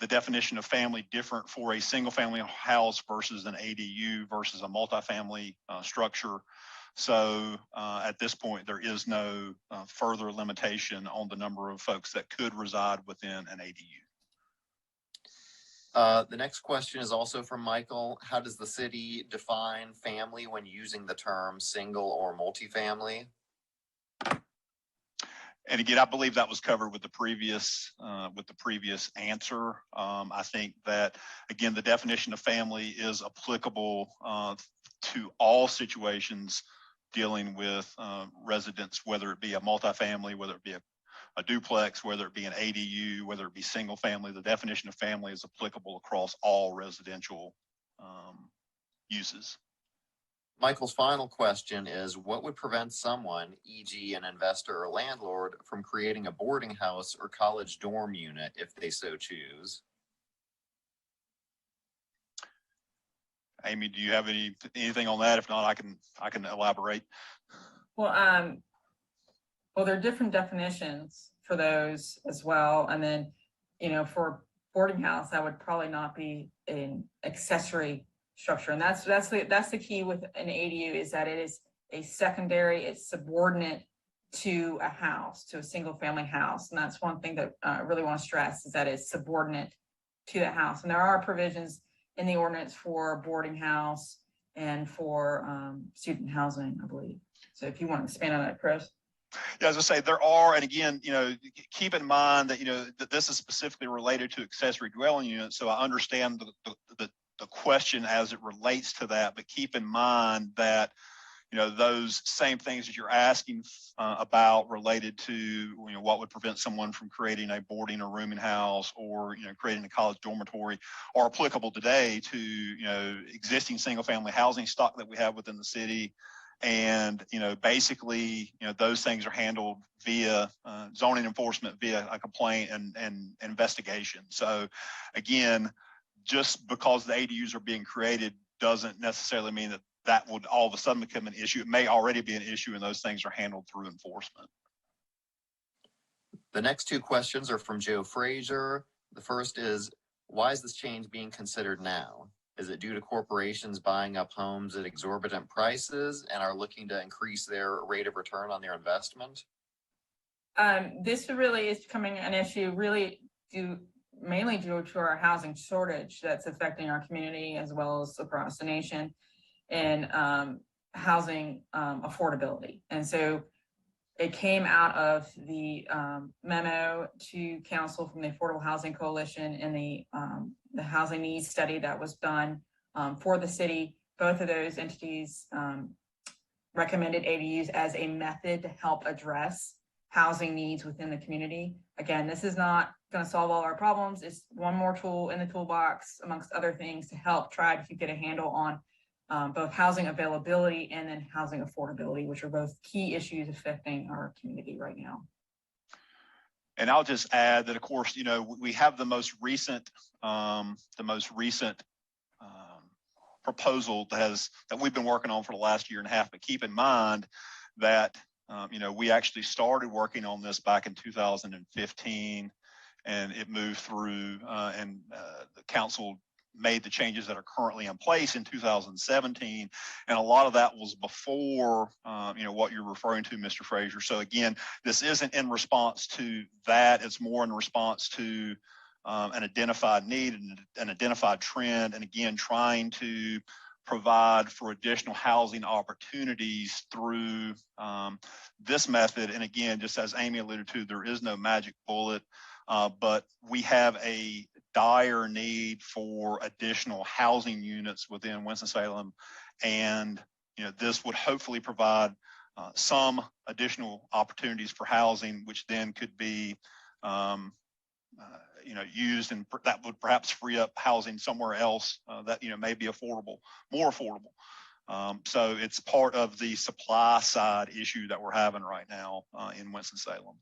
the definition of family different for a single family house versus an ADU versus a multifamily structure. So at this point, there is no further limitation on the number of folks that could reside within an ADU. The next question is also from Michael. How does the city define family when using the term single or multifamily? And again, I believe that was covered with the previous answer. I think that, again, the definition of family is applicable to all situations dealing with residents, whether it be a multifamily, whether it be a duplex, whether it be an ADU, whether it be single family. The definition of family is applicable across all residential uses. Michael's final question is, what would prevent someone, e.g. an investor or landlord, from creating a boarding house or college dorm unit if they so choose? Amy, do you have anything on that? If not, I can elaborate. Well, there are different definitions for those as well. And then, for boarding house, that would probably not be an accessory structure. And that's the key with an ADU, is that it is a secondary, it's subordinate to a house, to a single family house. And that's one thing that I really want to stress, is that it's subordinate to the house. And there are provisions in the ordinance for boarding house and for student housing, I believe. So if you want to expand on that, Chris. Yeah, as I say, there are, and again, keep in mind that, that this is specifically related to accessory dwelling units. So I understand the question as it relates to that, but keep in mind that, those same things that you're asking about related to, what would prevent someone from creating a boarding or rooming house, or, creating a college dormitory, are applicable today to, existing single family housing stock that we have within the city. And, basically, those things are handled via zoning enforcement, via a complaint and investigation. So again, just because the ADUs are being created doesn't necessarily mean that would all of a sudden become an issue. It may already be an issue, and those things are handled through enforcement. The next two questions are from Joe Frazier. The first is, why is this change being considered now? Is it due to corporations buying up homes at exorbitant prices and are looking to increase their rate of return on their investment? This really is becoming an issue mainly due to our housing shortage that's affecting our community as well as across the nation, and housing affordability. And so it came out of the memo to council from the Affordable Housing Coalition and the housing needs study that was done for the city. Both of those entities recommended ADUs as a method to help address housing needs within the community. Again, this is not going to solve all our problems. It's one more tool in the toolbox, amongst other things, to help try to get a handle on both housing availability and then housing affordability, which are both key issues affecting our community right now. And I'll just add that, of course, we have the most recent proposal that we've been working on for the last year and a half. But keep in mind that we actually started working on this back in 2015, and it moved through, and the council made the changes that are currently in place in 2017. And a lot of that was before, what you're referring to, Mr. Frazier. So again, this isn't in response to that. It's more in response to an identified need and an identified trend. And again, trying to provide for additional housing opportunities through this method. And again, just as Amy alluded to, there is no magic bullet, but we have a dire need for additional housing units within Winston-Salem. And, this would hopefully provide some additional opportunities for housing, which then could be, used, and that would perhaps free up housing somewhere else that, may be more affordable. So it's part of the supply side issue that we're having right now in Winston-Salem.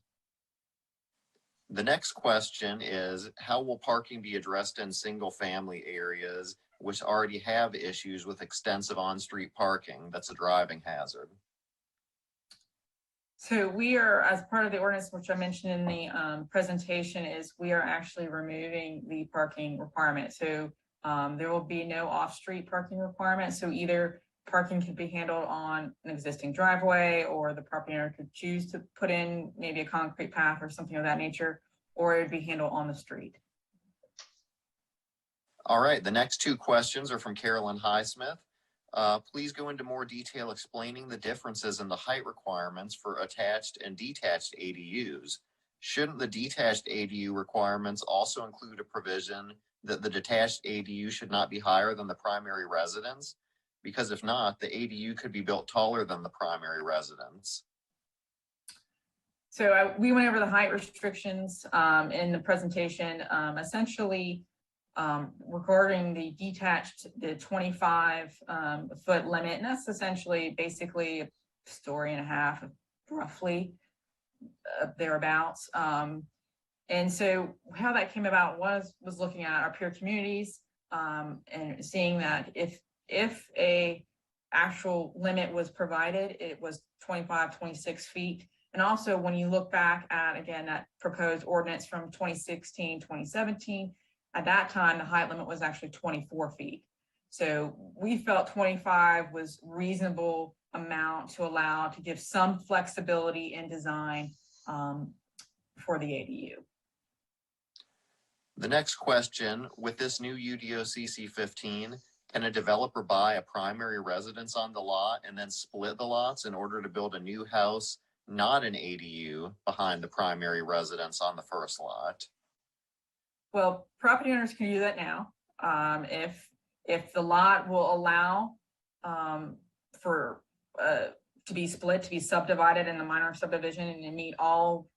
The next question is, how will parking be addressed in single family areas which already have issues with extensive on-street parking that's a driving hazard? So we are, as part of the ordinance, which I mentioned in the presentation, is we are actually removing the parking requirement. So there will be no off-street parking requirement. So either parking could be handled on an existing driveway, or the property owner could choose to put in maybe a concrete path or something of that nature, or it would be handled on the street. All right, the next two questions are from Carolyn Highsmith. Please go into more detail explaining the differences in the height requirements for attached and detached ADUs. Shouldn't the detached ADU requirements also include a provision that the detached ADU should not be higher than the primary residence? Because if not, the ADU could be built taller than the primary residence. So we went over the height restrictions in the presentation. Essentially, regarding the detached, the 25 foot limit, and that's essentially basically a story and a half, roughly thereabouts. And so how that came about was looking at our peer communities and seeing that if a actual limit was provided, it was 25, 26 feet. And also when you look back at, again, that proposed ordinance from 2016, 2017, at that time, the height limit was actually 24 feet. So we felt 25 was reasonable amount to allow to give some flexibility in design for the ADU. The next question, with this new UDOCC 15, can a developer buy a primary residence on the lot and then split the lots in order to build a new house, not an ADU, behind the primary residence on the first lot? Well, property owners can do that now. If the lot will allow for to be split, to be subdivided in the minor subdivision and meet all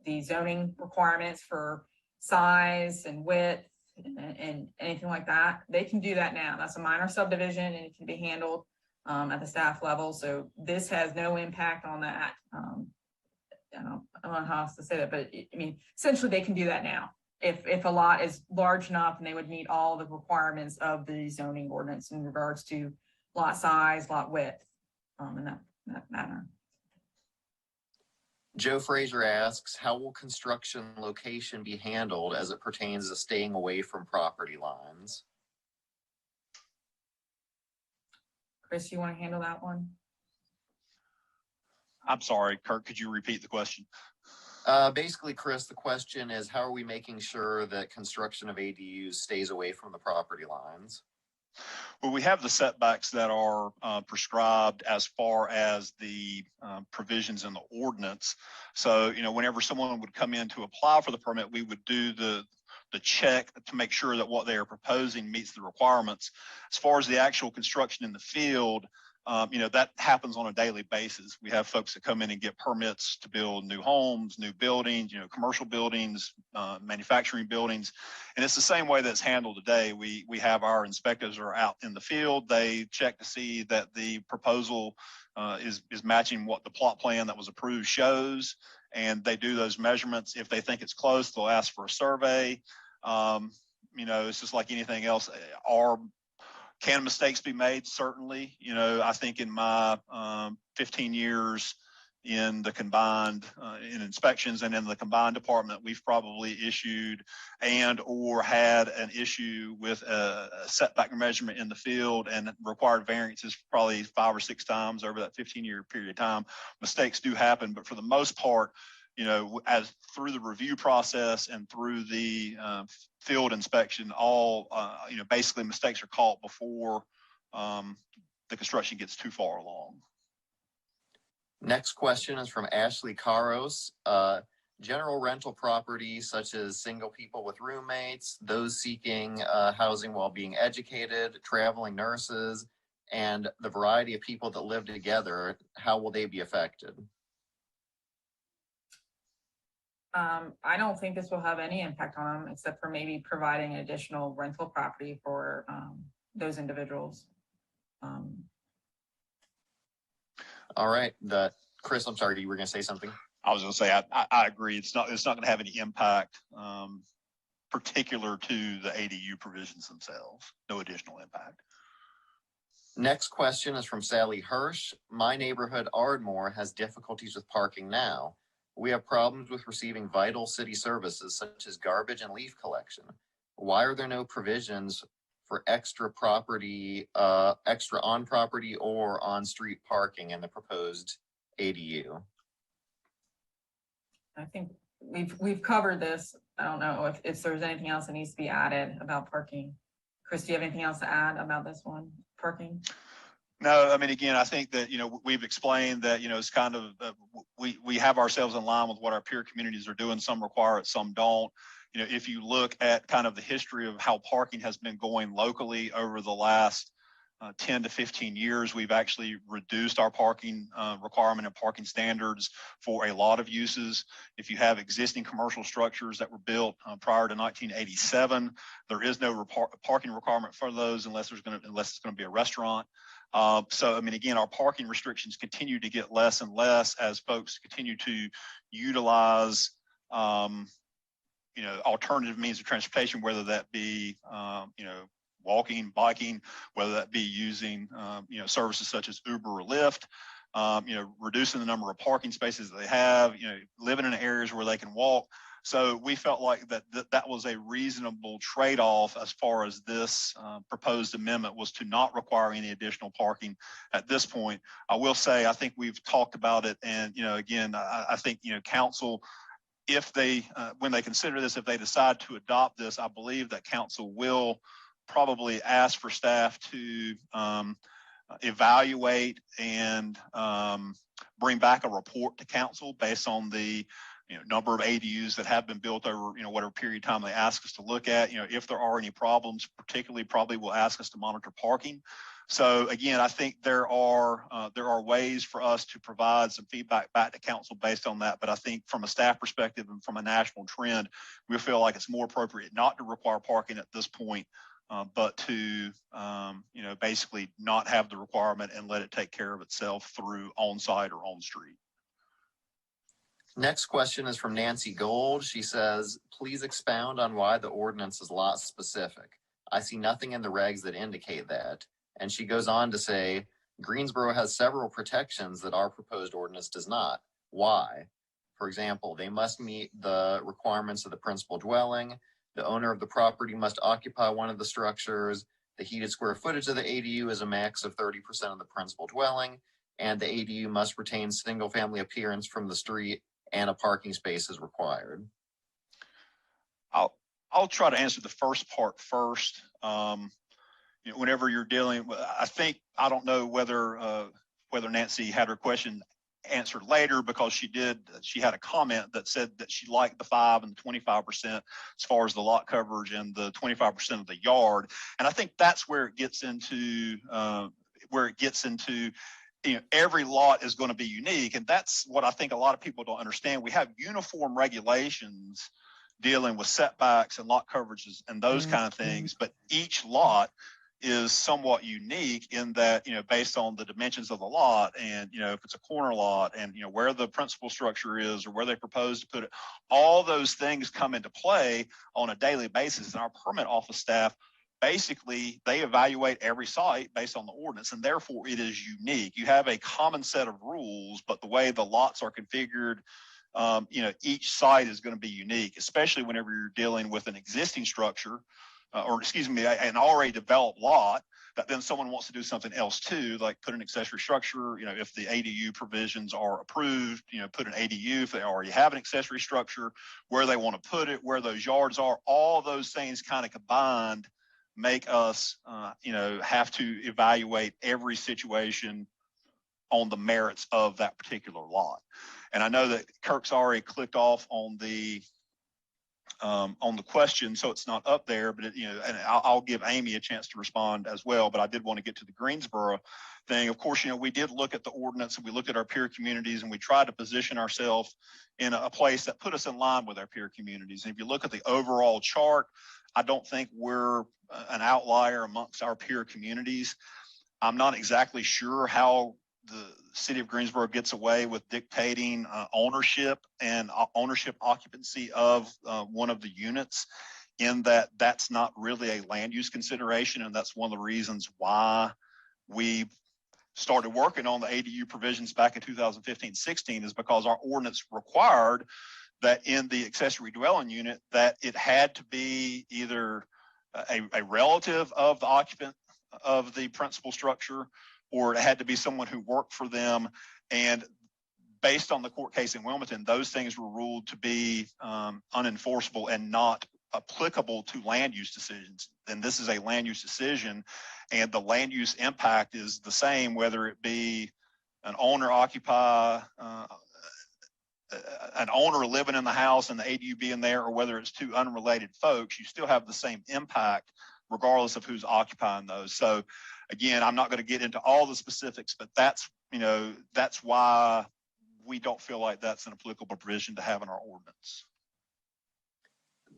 the zoning requirements for size and width and anything like that, they can do that now. That's a minor subdivision and it can be handled at the staff level. So this has no impact on that. I don't know how else to say that, but I mean, essentially they can do that now. If a lot is large enough and they would meet all the requirements of the zoning ordinance in regards to lot size, lot width, in that manner. Joe Fraser asks, how will construction location be handled as it pertains to staying away from property lines? Chris, you want to handle that one? I'm sorry, Kurt, could you repeat the question? Basically, Chris, the question is, how are we making sure that construction of ADUs stays away from the property lines? Well, we have the setbacks that are prescribed as far as the provisions in the ordinance. So, whenever someone would come in to apply for the permit, we would do the check to make sure that what they are proposing meets the requirements. As far as the actual construction in the field, that happens on a daily basis. We have folks that come in and get permits to build new homes, new buildings, commercial buildings, manufacturing buildings. And it's the same way that's handled today. We have our inspectors are out in the field. They check to see that the proposal is matching what the plot plan that was approved shows. And they do those measurements. If they think it's close, they'll ask for a survey. It's just like anything else. Can mistakes be made? Certainly. I think in my 15 years in the combined in inspections and in the combined department, we've probably issued and or had an issue with a setback measurement in the field and required variances probably 5 or 6 times over that 15-year period of time. Mistakes do happen, but for the most part, as through the review process and through the field inspection, all, basically mistakes are caught before the construction gets too far along. Next question is from Ashley Caros. General rental properties such as single people with roommates, those seeking housing while being educated, traveling nurses, and the variety of people that live together, how will they be affected? I don't think this will have any impact on them, except for maybe providing an additional rental property for those individuals. All right, Chris, I'm sorry, you were going to say something? I was going to say, I agree. It's not going to have any impact particular to the ADU provisions themselves. No additional impact. Next question is from Sally Hirsch. My neighborhood, Ardmore, has difficulties with parking now. We have problems with receiving vital city services such as garbage and leaf collection. Why are there no provisions for extra on-property or on-street parking in the proposed ADU? I think we've covered this. I don't know if there's anything else that needs to be added about parking. Chris, do you have anything else to add about this one, parking? No, I mean, again, I think that, we've explained that, it's kind of, we have ourselves in line with what our peer communities are doing. Some require it, some don't. If you look at kind of the history of how parking has been going locally over the last 10 to 15 years, we've actually reduced our parking requirement and parking standards for a lot of uses. If you have existing commercial structures that were built prior to 1987, there is no parking requirement for those unless it's going to be a restaurant. So, I mean, again, our parking restrictions continue to get less and less as folks continue to utilize, alternative means of transportation, whether that be, walking, biking, whether that be using, services such as Uber or Lyft, reducing the number of parking spaces that they have, living in areas where they can walk. So we felt like that was a reasonable trade-off as far as this proposed amendment was to not require any additional parking at this point. I will say, I think we've talked about it, and again, I think council, if they when they consider this, if they decide to adopt this, I believe that council will probably ask for staff to evaluate and bring back a report to council based on the number of ADUs that have been built over, whatever period of time they ask us to look at. If there are any problems, particularly probably will ask us to monitor parking. So again, I think there are ways for us to provide some feedback back to council based on that. But I think from a staff perspective and from a national trend, we feel like it's more appropriate not to require parking at this point, but to basically not have the requirement and let it take care of itself through on-site or on-street. Next question is from Nancy Gold. She says, please expound on why the ordinance is lot specific. I see nothing in the regs that indicate that. And she goes on to say, Greensboro has several protections that our proposed ordinance does not. Why? For example, they must meet the requirements of the principal dwelling. The owner of the property must occupy one of the structures. The heated square footage of the ADU is a max of 30% of the principal dwelling. And the ADU must retain single family appearance from the street, and a parking space is required. I'll try to answer the first part first. Whenever you're dealing with, I don't know whether Nancy had her question answered later, because she had a comment that said that she liked the 5 and the 25% as far as the lot coverage and the 25% of the yard. And I think that's where it gets into every lot is going to be unique. And that's what I think a lot of people don't understand. We have uniform regulations dealing with setbacks and lot coverages and those kind of things, but each lot is somewhat unique in that, based on the dimensions of the lot and, if it's a corner lot and, where the principal structure is or where they propose to put it, all those things come into play on a daily basis. And our permit office staff, basically, they evaluate every site based on the ordinance, and therefore it is unique. You have a common set of rules, but the way the lots are configured, each site is going to be unique, especially whenever you're dealing with an existing structure, an already developed lot that then someone wants to do something else too, like put an accessory structure. If the ADU provisions are approved, put an ADU if they already have an accessory structure, where they want to put it, where those yards are, all those things kind of combined make us, have to evaluate every situation on the merits of that particular lot. And I know that Kirk's already clicked off on the question, so it's not up there, but and I'll give Amy a chance to respond as well. But I did want to get to the Greensboro thing. Of course, we did look at the ordinance and we looked at our peer communities and we tried to position ourselves in a place that put us in line with our peer communities. And if you look at the overall chart, I don't think we're an outlier amongst our peer communities. I'm not exactly sure how the city of Greensboro gets away with dictating ownership and occupancy of one of the units, in that that's not really a land use consideration. And that's one of the reasons why we started working on the ADU provisions back in 2015-16, is because our ordinance required that in the accessory dwelling unit that it had to be either a relative of the occupant of the principal structure, or it had to be someone who worked for them. And based on the court case in Wilmington, those things were ruled to be unenforceable and not applicable to land use decisions. And this is a land use decision, and the land use impact is the same, whether it be an owner an owner living in the house and the ADU being there, or whether it's two unrelated folks. You still have the same impact regardless of who's occupying those. So again, I'm not going to get into all the specifics, but that's why we don't feel like that's an applicable provision to have in our ordinance.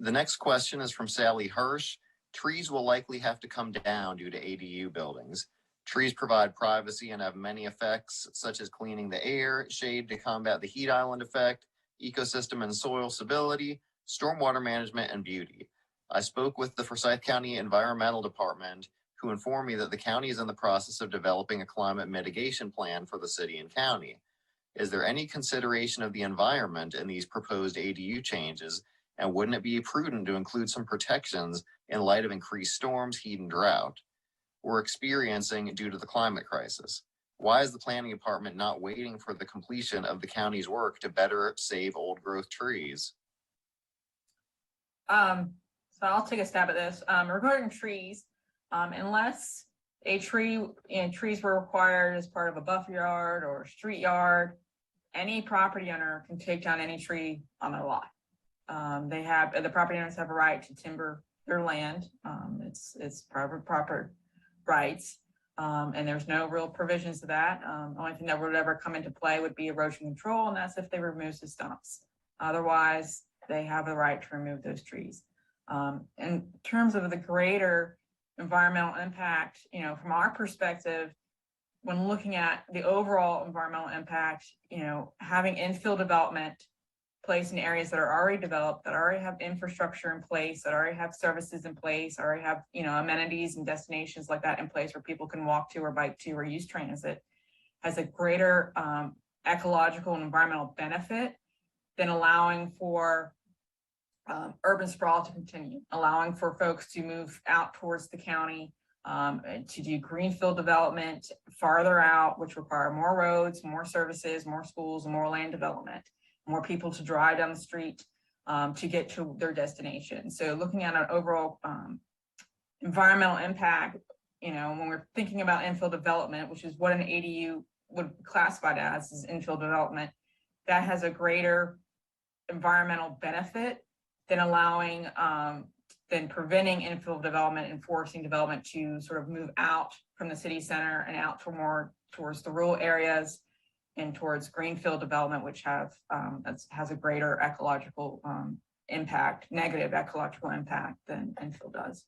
The next question is from Sally Hirsch. Trees will likely have to come down due to ADU buildings. Trees provide privacy and have many effects, such as cleaning the air, shade to combat the heat island effect, ecosystem and soil stability, stormwater management, and beauty. I spoke with the Forsyth County Environmental Department, who informed me that the county is in the process of developing a climate mitigation plan for the city and county. Is there any consideration of the environment in these proposed ADU changes? And wouldn't it be prudent to include some protections in light of increased storms, heat, and drought we're experiencing due to the climate crisis? Why is the planning department not waiting for the completion of the county's work to better save old growth trees? So I'll take a stab at this. Regarding trees, unless trees were required as part of a buffer yard or street yard, any property owner can take down any tree on their lot. The property owners have a right to timber their land. It's proper rights. And there's no real provisions to that. The only thing that would ever come into play would be erosion control, and that's if they remove the stumps. Otherwise, they have the right to remove those trees. In terms of the greater environmental impact, from our perspective, when looking at the overall environmental impact, having infill development placed in areas that are already developed, that already have infrastructure in place, that already have services in place, already have, amenities and destinations like that in place where people can walk to or bike to or use transit, has a greater ecological and environmental benefit than allowing for urban sprawl to continue, allowing for folks to move out towards the county, to do greenfield development farther out, which require more roads, more services, more schools, and more land development, more people to drive down the street to get to their destination. So looking at an overall environmental impact, when we're thinking about infill development, which is what an ADU would be classified as, is infill development, that has a greater environmental benefit than preventing infill development and forcing development to sort of move out from the city center and out to more towards the rural areas and towards greenfield development, which has a greater ecological impact, negative ecological impact than infill does.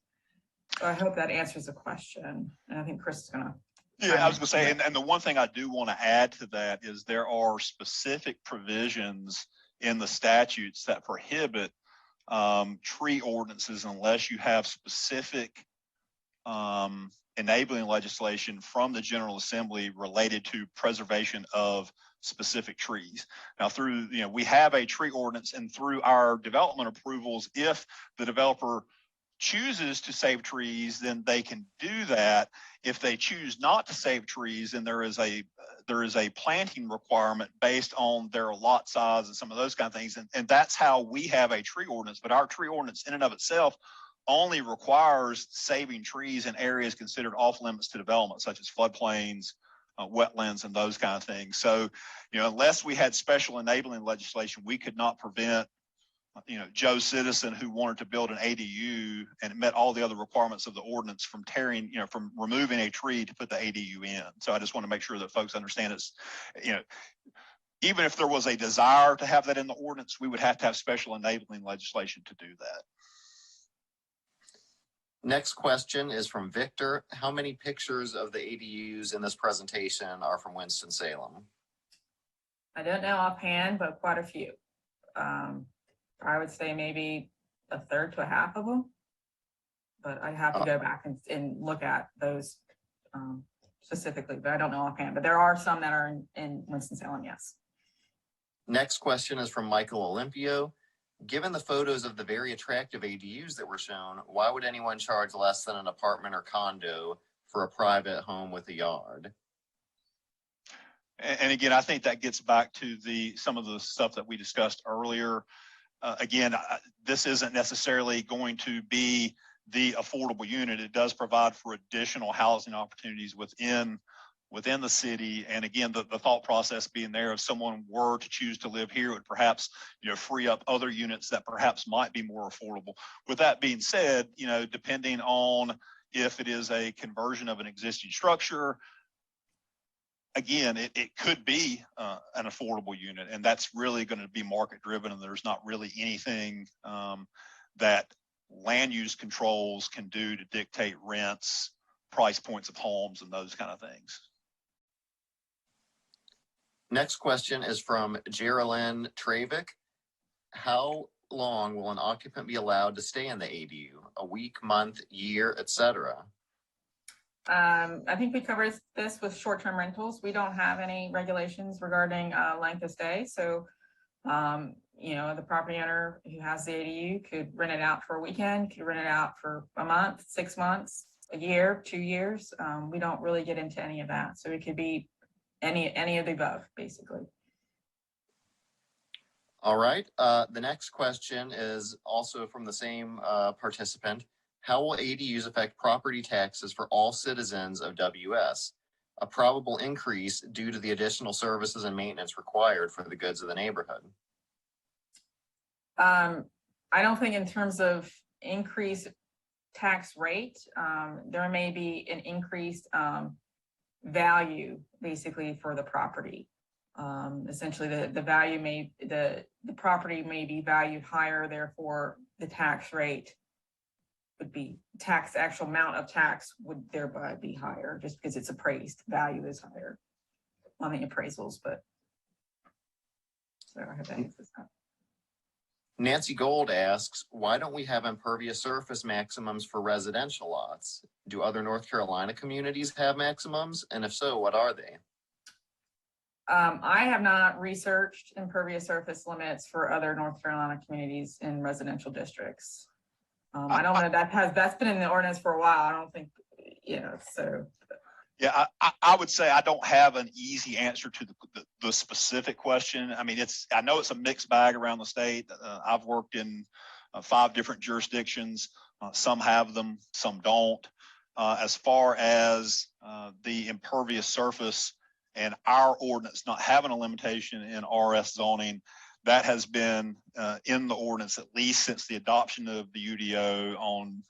So I hope that answers the question. And I think Chris is gonna. Yeah, I was gonna say, and the one thing I do want to add to that is there are specific provisions in the statutes that prohibit tree ordinances unless you have specific enabling legislation from the General Assembly related to preservation of specific trees. Now we have a tree ordinance, and through our development approvals, if the developer chooses to save trees, then they can do that. If they choose not to save trees, then there is a planting requirement based on their lot size and some of those kind of things. And that's how we have a tree ordinance. But our tree ordinance in and of itself only requires saving trees in areas considered off limits to development, such as floodplains, wetlands, and those kind of things. So, unless we had special enabling legislation, we could not prevent Joe Citizen who wanted to build an ADU and it met all the other requirements of the ordinance from from removing a tree to put the ADU in. So I just want to make sure that folks understand it's, even if there was a desire to have that in the ordinance, we would have to have special enabling legislation to do that. Next question is from Victor. How many pictures of the ADUs in this presentation are from Winston-Salem? I don't know offhand, but quite a few. I would say maybe a third to a half of them, but I have to go back and look at those specifically, but I don't know offhand. But there are some that are in Winston-Salem, yes. Next question is from Michael Olympio. Given the photos of the very attractive ADUs that were shown, why would anyone charge less than an apartment or condo for a private home with a yard? And again, I think that gets back to some of the stuff that we discussed earlier. Again, this isn't necessarily going to be the affordable unit. It does provide for additional housing opportunities within within the city. And again, the thought process being there, if someone were to choose to live here, it would perhaps, free up other units that perhaps might be more affordable. With that being said, depending on if it is a conversion of an existing structure, again, it could be an affordable unit, and that's really going to be market driven, and there's not really anything that land use controls can do to dictate rents, price points of homes, and those kind of things. Next question is from Geraldine Travick. How long will an occupant be allowed to stay in the ADU? A week, month, year, etc.? I think we covered this with short-term rentals. We don't have any regulations regarding length of stay. So, the property owner who has the ADU could rent it out for a weekend, could rent it out for a month, 6 months, a year, 2 years. We don't really get into any of that. So it could be any of the above, basically. All right. The next question is also from the same participant. How will ADUs affect property taxes for all citizens of WS? A probable increase due to the additional services and maintenance required for the goods of the neighborhood. I don't think in terms of increased tax rate, there may be an increased value basically for the property. Essentially the value the property may be valued higher, therefore the tax rate would be actual amount of tax would thereby be higher just because it's appraised, value is higher on the appraisals, but so I hope that answers that. Nancy Gold asks, why don't we have impervious surface maximums for residential lots? Do other North Carolina communities have maximums? And if so, what are they? I have not researched impervious surface limits for other North Carolina communities in residential districts. I don't know, that's been in the ordinance for a while. I don't think, so. Yeah, I would say I don't have an easy answer to the specific question. I mean, I know it's a mixed bag around the state. I've worked in 5 different jurisdictions. Some have them, some don't. As far as the impervious surface and our ordinance not having a limitation in RS zoning, that has been in the ordinance at least since the adoption of the UDO on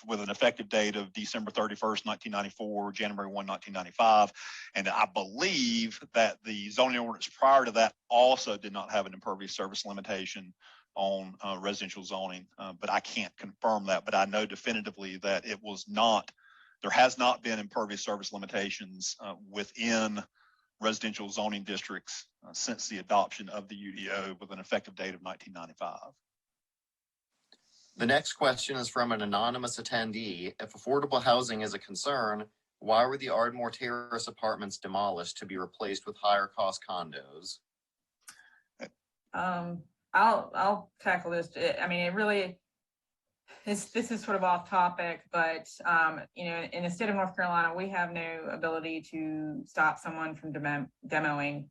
with an effective date of December 31st, 1994, January 1, 1995. And I believe that the zoning ordinance prior to that also did not have an impervious surface limitation on residential zoning, but I can't confirm that. But I know definitively that there has not been impervious surface limitations within residential zoning districts since the adoption of the UDO with an effective date of 1995. The next question is from an anonymous attendee. If affordable housing is a concern, why were the Ardmore Terrace apartments demolished to be replaced with higher cost condos? I'll tackle this. I mean, it really this is sort of off topic, but in the state of North Carolina, we have no ability to stop someone from demoing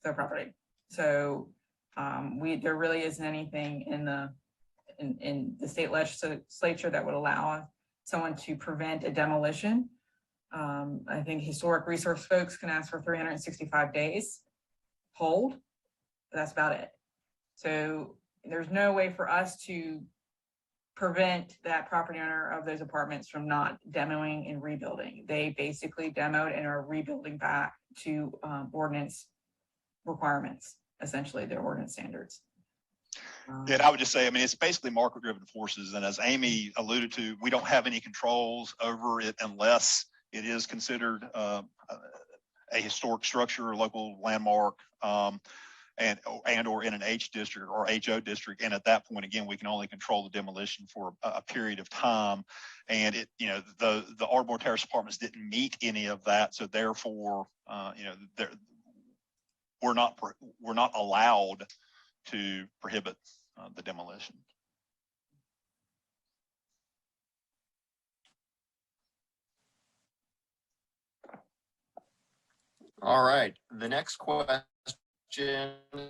their property. So there really isn't anything in the state legislature that would allow someone to prevent a demolition. I think historic resource folks can ask for 365 days hold, but that's about it. So there's no way for us to prevent that property owner of those apartments from not demoing and rebuilding. They basically demoed and are rebuilding back to ordinance requirements, essentially their ordinance standards. Yeah, I would just say, I mean, it's basically market-driven forces. And as Amy alluded to, we don't have any controls over it unless it is considered a historic structure or local landmark. And or in an H district or HO district. And at that point, again, we can only control the demolition for a period of time. And the Ardmore Terrace apartments didn't meet any of that. So therefore, we're not allowed to prohibit the demolition. All right. The next question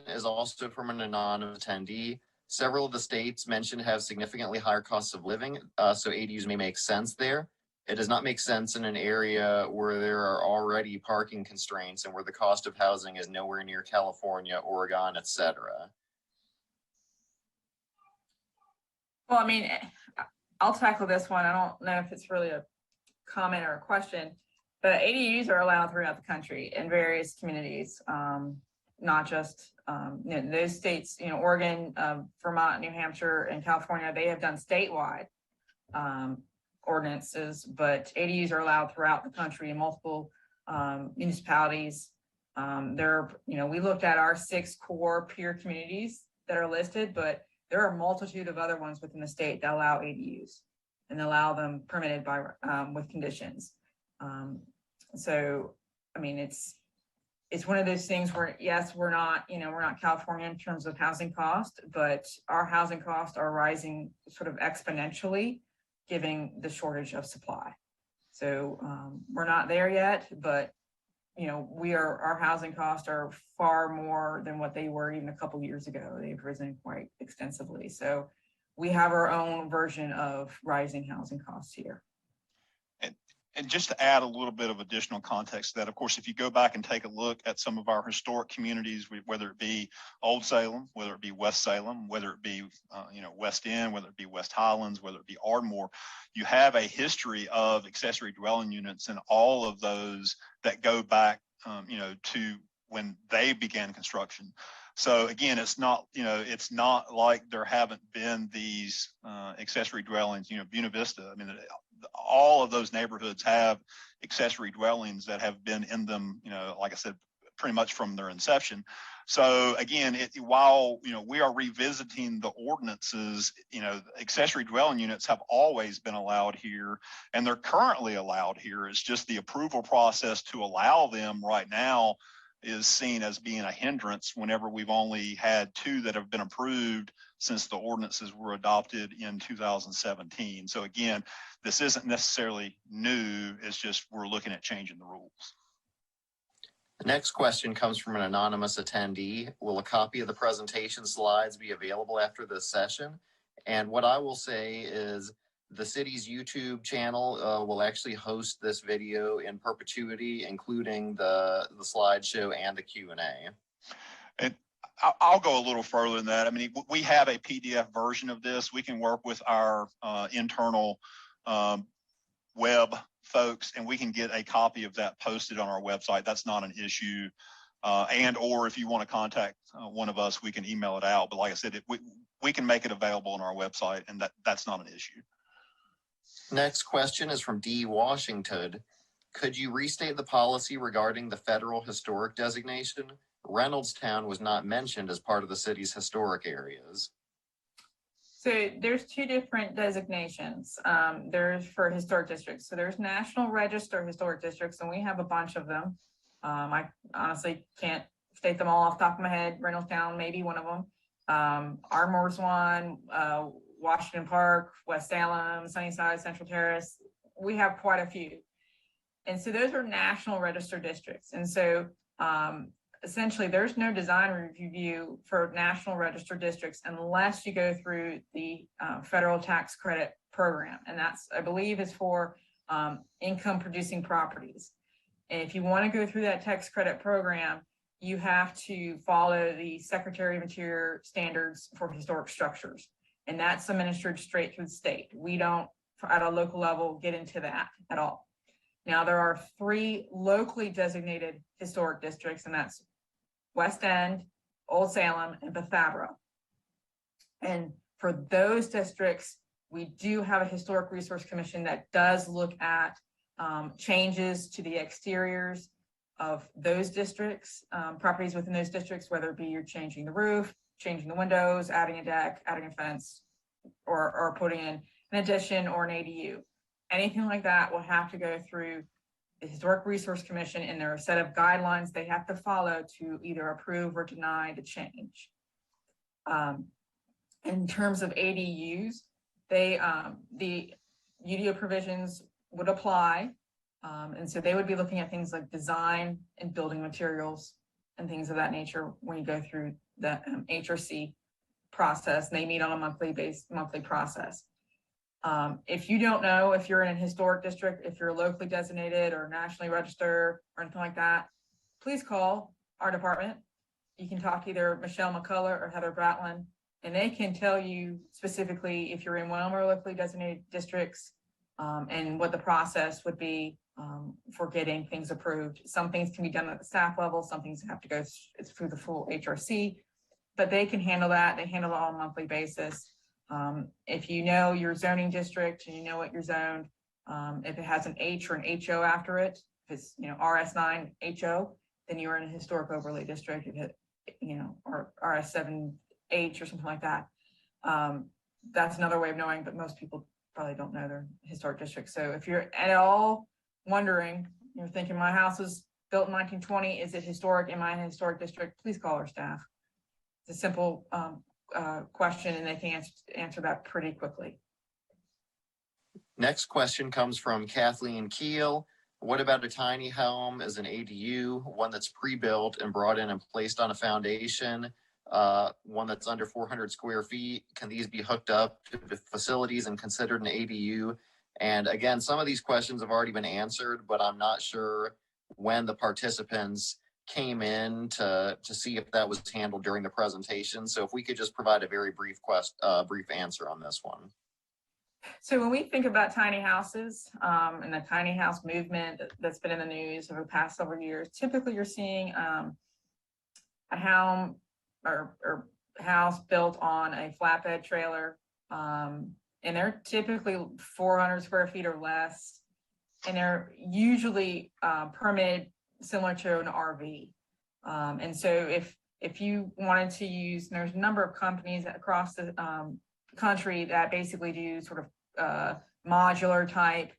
is also from an anonymous attendee. Several of the states mentioned have significantly higher costs of living, so ADUs may make sense there. it does not make sense in an area where there are already parking constraints and where the cost of housing is nowhere near California, Oregon, etc. Well, I mean, I'll tackle this one. I don't know if it's really a comment or a question, but ADUs are allowed throughout the country in various communities, not just those states, Oregon, Vermont, New Hampshire, and California. They have done statewide ordinances, but ADUs are allowed throughout the country in multiple municipalities. We looked at our 6 core peer communities that are listed, but there are a multitude of other ones within the state that allow ADUs and allow them permitted by with conditions. So, I mean, it's one of those things where, yes, we're not California in terms of housing cost, but our housing costs are rising sort of exponentially, given the shortage of supply. So we're not there yet, but our housing costs are far more than what they were even a couple years ago. They've risen quite extensively. So we have our own version of rising housing costs here. And just to add a little bit of additional context to that, of course, if you go back and take a look at some of our historic communities, whether it be Old Salem, whether it be West Salem, whether it be West End, whether it be West Highlands, whether it be Ardmore, you have a history of accessory dwelling units in all of those that go back, to when they began construction. So again, it's not like there haven't been these accessory dwellings. Buena Vista, I mean, all of those neighborhoods have accessory dwellings that have been in them, like I said, pretty much from their inception. So again, while we are revisiting the ordinances, accessory dwelling units have always been allowed here, and they're currently allowed here. It's just the approval process to allow them right now is seen as being a hindrance whenever we've only had 2 that have been approved since the ordinances were adopted in 2017. So again, this isn't necessarily new, it's just we're looking at changing the rules. The next question comes from an anonymous attendee. Will a copy of the presentation slides be available after this session? And what I will say is the city's YouTube channel will actually host this video in perpetuity, including the slideshow and the Q&A. And I'll go a little further than that. I mean, we have a PDF version of this. We can work with our internal web folks, and we can get a copy of that posted on our website. That's not an issue. Or if you want to contact one of us, we can email it out. But like I said, we can make it available on our website, and that's not an issue. Next question is from D. Washington. Could you restate the policy regarding the federal historic designation? Reynoldstown was not mentioned as part of the city's historic areas. So there's 2 different designations. There's for historic districts. So there's National Register Historic Districts, and we have a bunch of them. I honestly can't state them all off the top of my head. Reynoldstown may be one of them. Ardmore's one, Washington Park, West Salem, Sunnyside, Central Terrace. We have quite a few. And so those are National Register districts. And so essentially there's no design review for National Register districts unless you go through the federal tax credit program. And that's, I believe, is for income producing properties. And if you want to go through that tax credit program, you have to follow the Secretary of Interior standards for historic structures. And that's administered straight through the state. We don't, at a local level, get into that at all. Now, there are 3 locally designated historic districts, and that's West End, Old Salem, and Bethabara. And for those districts, we do have a Historic Resource Commission that does look at changes to the exteriors of those districts, properties within those districts, whether it be you're changing the roof, changing the windows, adding a deck, adding a fence, or putting in an addition or an ADU. Anything like that will have to go through the Historic Resource Commission, and there are a set of guidelines they have to follow to either approve or deny the change. In terms of ADUs, the UDO provisions would apply. And so they would be looking at things like design and building materials and things of that nature when you go through the HRC process. They meet on a monthly process. If you don't know if you're in a historic district, if you're locally designated or nationally registered or anything like that, please call our department. You can talk to either Michelle McCullough or Heather Bratlin, and they can tell you specifically if you're in one of our locally designated districts, and what the process would be for getting things approved. Some things can be done at the staff level, some things have to go through the full HRC, but they can handle that. They handle it on a monthly basis. If you know your zoning district and you know what you're zoned, if it has an H or an HO after it, if it's, RS9 HO, then you're in a historic overlay district. If it, or RS7H or something like that. That's another way of knowing, but most people probably don't know their historic district. So if you're at all wondering, you're thinking my house was built in 1920, is it historic? Am I in a historic district? Please call our staff. It's a simple question, and they can answer that pretty quickly. Next question comes from Kathleen Keel. What about a tiny home as an ADU, one that's pre-built and brought in and placed on a foundation, one that's under 400 square feet? Can these be hooked up to the facilities and considered an ADU? And again, some of these questions have already been answered, but I'm not sure when the participants came in to see if that was handled during the presentation. So if we could just provide a very brief answer on this one. So when we think about tiny houses and the tiny house movement that's been in the news over the past several years, typically you're seeing a home or house built on a flatbed trailer, and they're typically 400 square feet or less, and they're usually permitted similar to an RV. And so if you wanted to use, there's a number of companies across the country that basically do sort of modular type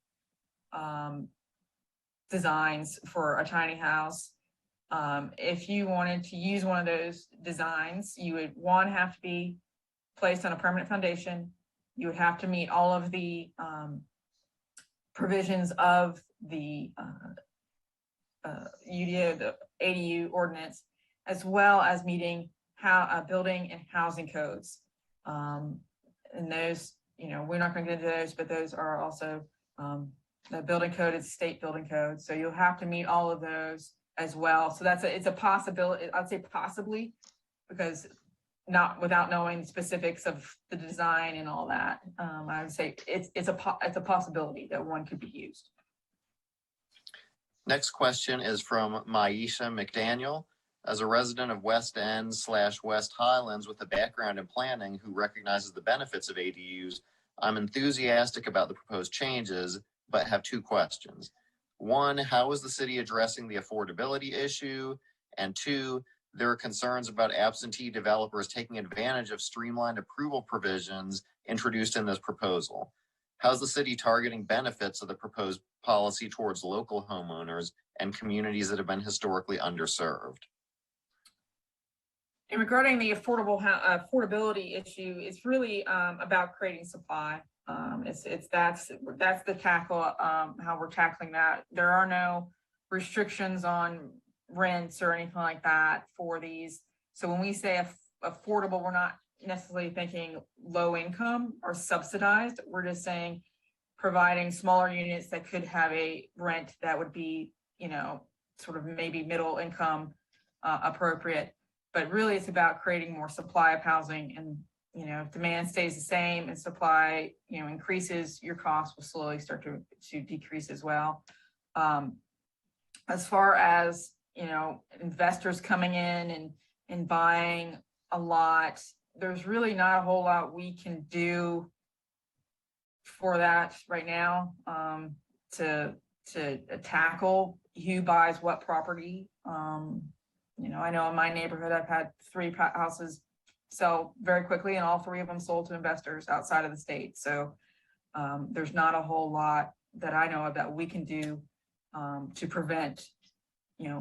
designs for a tiny house. If you wanted to use one of those designs, you would have to be placed on a permanent foundation. You would have to meet all of the provisions of the UDO, the ADU ordinance, as well as meeting building and housing codes. And those, we're not going to get into those, but those are also the building code is state building code. So you'll have to meet all of those as well. So it's a possibility. I'd say possibly, because not without knowing the specifics of the design and all that. I would say it's a possibility that one could be used. Next question is from Maisha McDaniel. As a resident of West End / West Highlands with a background in planning who recognizes the benefits of ADUs, I'm enthusiastic about the proposed changes, but have two questions. One, how is the city addressing the affordability issue? And two, there are concerns about absentee developers taking advantage of streamlined approval provisions introduced in this proposal. How's the city targeting benefits of the proposed policy towards local homeowners and communities that have been historically underserved? And regarding the affordability issue, it's really about creating supply. That's the tackle, how we're tackling that. There are no restrictions on rents or anything like that for these. So when we say affordable, we're not necessarily thinking low income or subsidized. We're just saying providing smaller units that could have a rent that would be, sort of maybe middle income appropriate. But really it's about creating more supply of housing, and, if demand stays the same and supply, increases, your costs will slowly start to decrease as well. As far as, investors coming in and buying a lot, there's really not a whole lot we can do for that right now to tackle who buys what property. I know in my neighborhood, I've had 3 houses sell very quickly, and all 3 of them sold to investors outside of the state. So there's not a whole lot that I know of that we can do to prevent,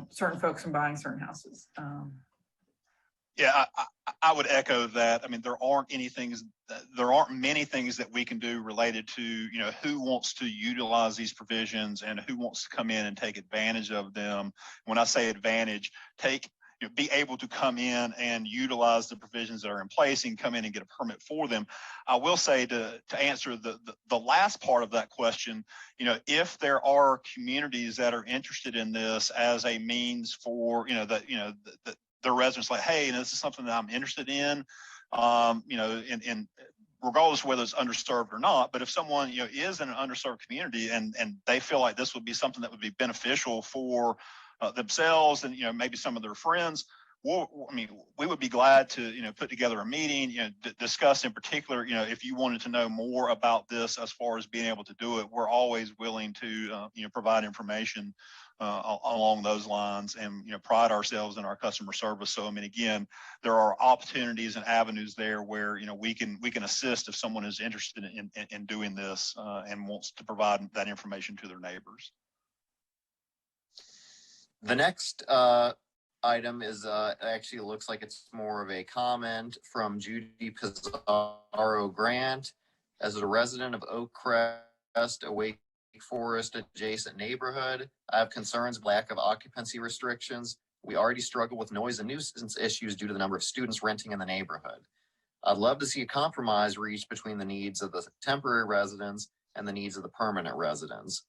certain folks from buying certain houses. Yeah, I would echo that. I mean, there aren't many things that we can do related to, who wants to utilize these provisions and who wants to come in and take advantage of them. When I say advantage, take be able to come in and utilize the provisions that are in place and come in and get a permit for them. I will say to answer the last part of that question, if there are communities that are interested in this as a means for, the residents like, hey, this is something that I'm interested in, in regardless of whether it's underserved or not. But if someone, is in an underserved community and they feel like this would be something that would be beneficial for themselves and, maybe some of their friends, we would be glad to, put together a meeting, discuss in particular, if you wanted to know more about this as far as being able to do it, we're always willing to, provide information along those lines and, pride ourselves in our customer service. So, again, there are opportunities and avenues there where, we can assist if someone is interested in doing this and wants to provide that information to their neighbors. The next item is actually looks like it's more of a comment from Judy Pizarro Grant. As a resident of Oak Crest, a Wake Forest adjacent neighborhood, I have concerns of lack of occupancy restrictions. We already struggle with noise and nuisance issues due to the number of students renting in the neighborhood. I'd love to see a compromise reached between the needs of the temporary residents and the needs of the permanent residents.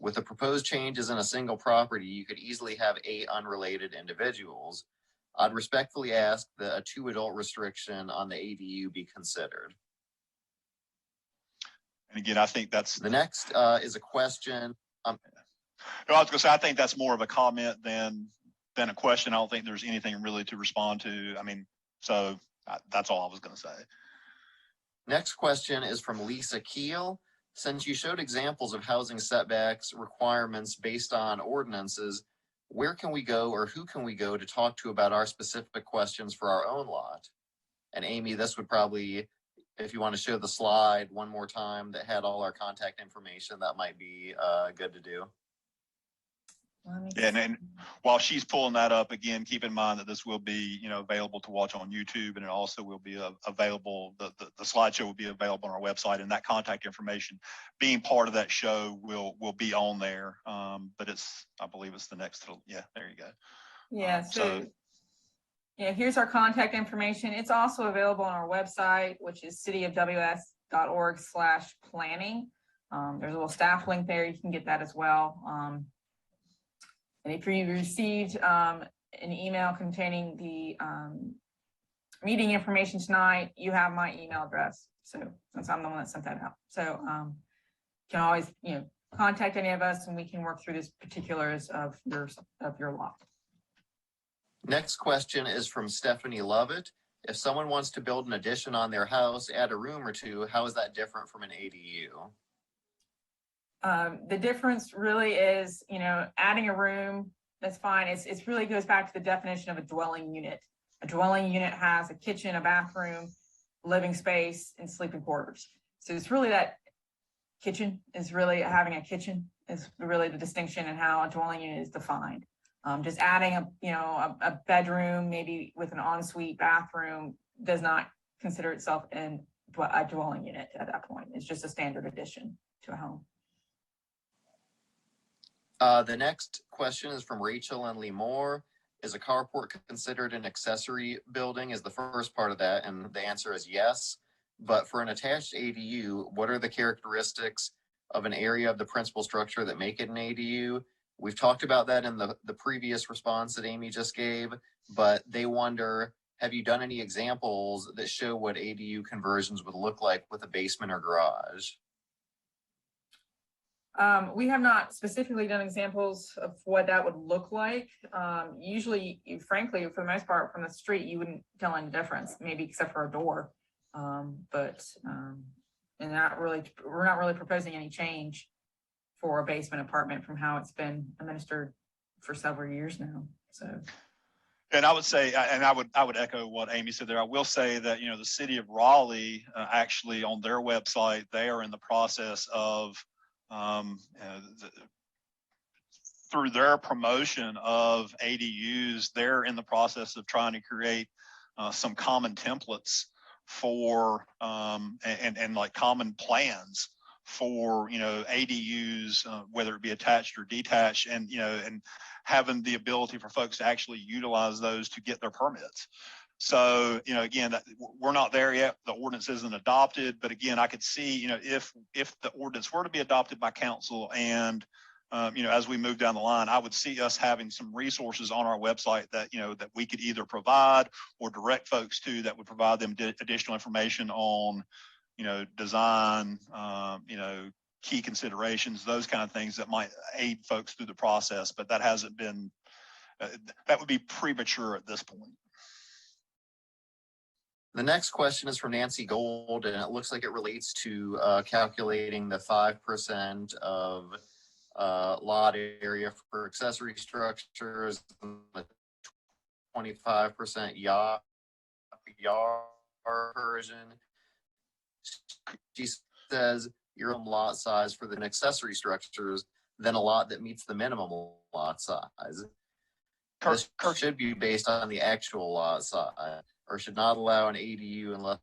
With the proposed changes in a single property, you could easily have 8 unrelated individuals. I'd respectfully ask that a 2-adult restriction on the ADU be considered. And again, I think that's the next is a question. No, I was going to say, I think that's more of a comment than a question. I don't think there's anything really to respond to. So that's all I was going to say. Next question is from Lisa Keel. Since you showed examples of housing setbacks requirements based on ordinances, where can we go or who can we go to talk to about our specific questions for our own lot? And Amy, this would probably, if you want to show the slide one more time that had all our contact information, that might be good to do. Yeah, and while she's pulling that up, again, keep in mind that this will be, available to watch on YouTube, and it also will be available. The slideshow will be available on our website, and that contact information, being part of that show, will be on there. But I believe it's the next. Yeah, there you go. Yeah. Yeah, here's our contact information. It's also available on our website, which is cityofws.org/planning. There's a little staff link there. You can get that as well. And if you received an email containing the meeting information tonight, you have my email address. So since I'm the one that sent that out, so you can always contact any of us, and we can work through this particulars of your lot. Next question is from Stephanie Lovett. If someone wants to build an addition on their house, add a room or two, how is that different from an ADU? The difference really is, adding a room, that's fine. It really goes back to the definition of a dwelling unit. A dwelling unit has a kitchen, a bathroom, living space, and sleeping quarters. So it's really that kitchen is really having a kitchen is really the distinction in how a dwelling unit is defined. Just adding a bedroom, maybe with an ensuite bathroom, does not consider itself a dwelling unit at that point. It's just a standard addition to a home. The next question is from Rachel and Lee Moore. Is a carport considered an accessory building? Is the first part of that, and the answer is yes. But for an attached ADU, what are the characteristics of an area of the principal structure that make it an ADU? We've talked about that in the previous response that Amy just gave, but they wonder, have you done any examples that show what ADU conversions would look like with a basement or garage? We have not specifically done examples of what that would look like. Usually, frankly, for the most part, from the street, you wouldn't tell any difference, maybe except for a door. And we're not really proposing any change for a basement apartment from how it's been administered for several years now. So. And I would say, and I would echo what Amy said there. I will say that, the city of Raleigh, actually on their website, they are in the process of, through their promotion of ADUs, they're in the process of trying to create some common templates for, and like common plans for, ADUs, whether it be attached or detached, and, and having the ability for folks to actually utilize those to get their permits. So, again, we're not there yet. The ordinance isn't adopted, but again, I could see, if the ordinance were to be adopted by council and, as we move down the line, I would see us having some resources on our website that, that we could either provide or direct folks to that would provide them additional information on, design, key considerations, those kind of things that might aid folks through the process, but that hasn't been, that would be premature at this point. The next question is from Nancy Gold, and it looks like it relates to calculating the 5% of lot area for accessory structures, and the 25% yard version. She says your lot size for the accessory structures than a lot that meets the minimum lot size. This should be based on the actual lot size, or should not allow an ADU unless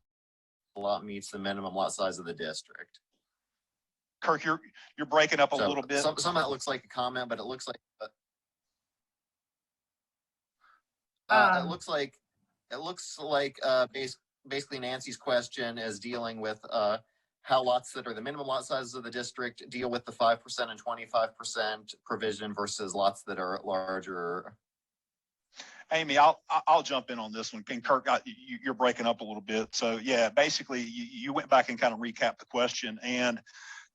the lot meets the minimum lot size of the district. Kirk, you're breaking up a little bit. Some of that looks like a comment, but it looks like basically Nancy's question is dealing with how lots that are the minimum lot sizes of the district deal with the 5% and 25% provision versus lots that are larger. Amy, I'll jump in on this one. And Kirk, you're breaking up a little bit. So yeah, basically you went back and kind of recapped the question, and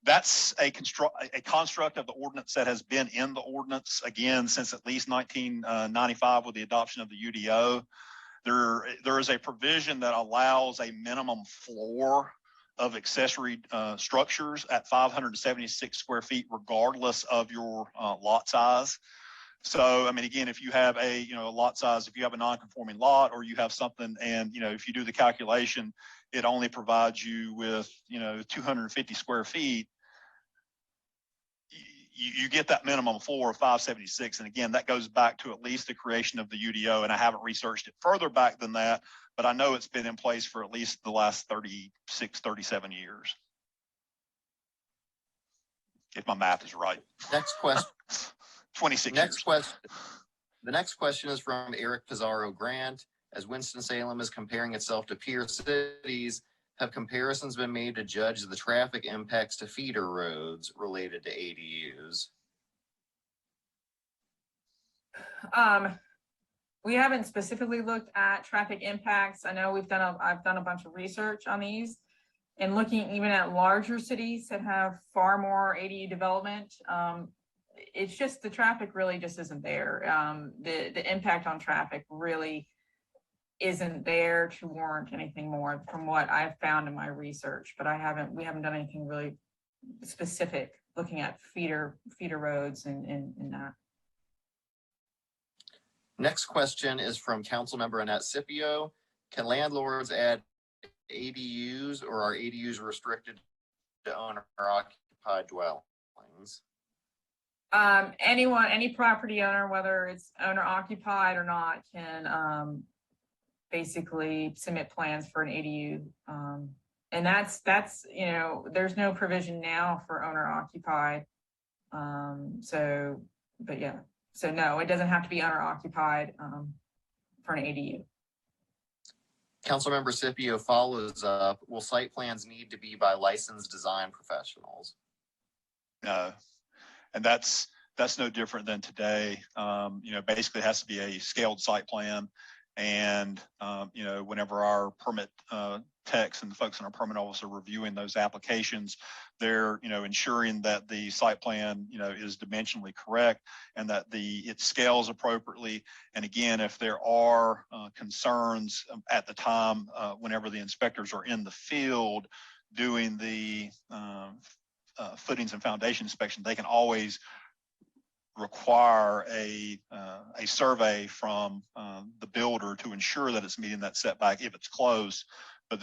that's a construct of the ordinance that has been in the ordinance again since at least 1995 with the adoption of the UDO. There is a provision that allows a minimum floor of accessory structures at 576 square feet, regardless of your lot size. So, I mean, again, if you have a lot size, if you have a non-conforming lot, or you have something, and if you do the calculation, it only provides you with 250 square feet. You get that minimum floor of 576, and again, that goes back to at least the creation of the UDO. And I haven't researched it further back than that, but I know it's been in place for at least the last 36, 37 years, if my math is right. Next question. 26 next years. question. The next question is from Eric Pizarro Grant. As Winston-Salem is comparing itself to peer cities, have comparisons been made to judge the traffic impacts to feeder roads related to ADUs? We haven't specifically looked at traffic impacts. I know I've done a bunch of research on these, and looking even at larger cities that have far more ADU development. It's just the traffic really just isn't there. The impact on traffic really isn't there to warrant anything more from what I've found in my research, but we haven't done anything really specific looking at feeder roads and that. Next question is from Councilmember Annette Scipio. Can landlords add ADUs, or are ADUs restricted to owner occupied dwellings? Any property owner, whether it's owner occupied or not, can basically submit plans for an ADU. And that's there's no provision now for owner occupied. So no, it doesn't have to be owner occupied for an ADU. Councilmember Scipio follows up. Will site plans need to be by licensed design professionals? No. And that's no different than today. Basically it has to be a scaled site plan. And, whenever our permit techs and the folks in our permit office are reviewing those applications, they're, ensuring that the site plan, is dimensionally correct and that it scales appropriately. And again, if there are concerns at the time, whenever the inspectors are in the field doing the footings and foundation inspection, they can always require a survey from the builder to ensure that it's meeting that setback if it's close. But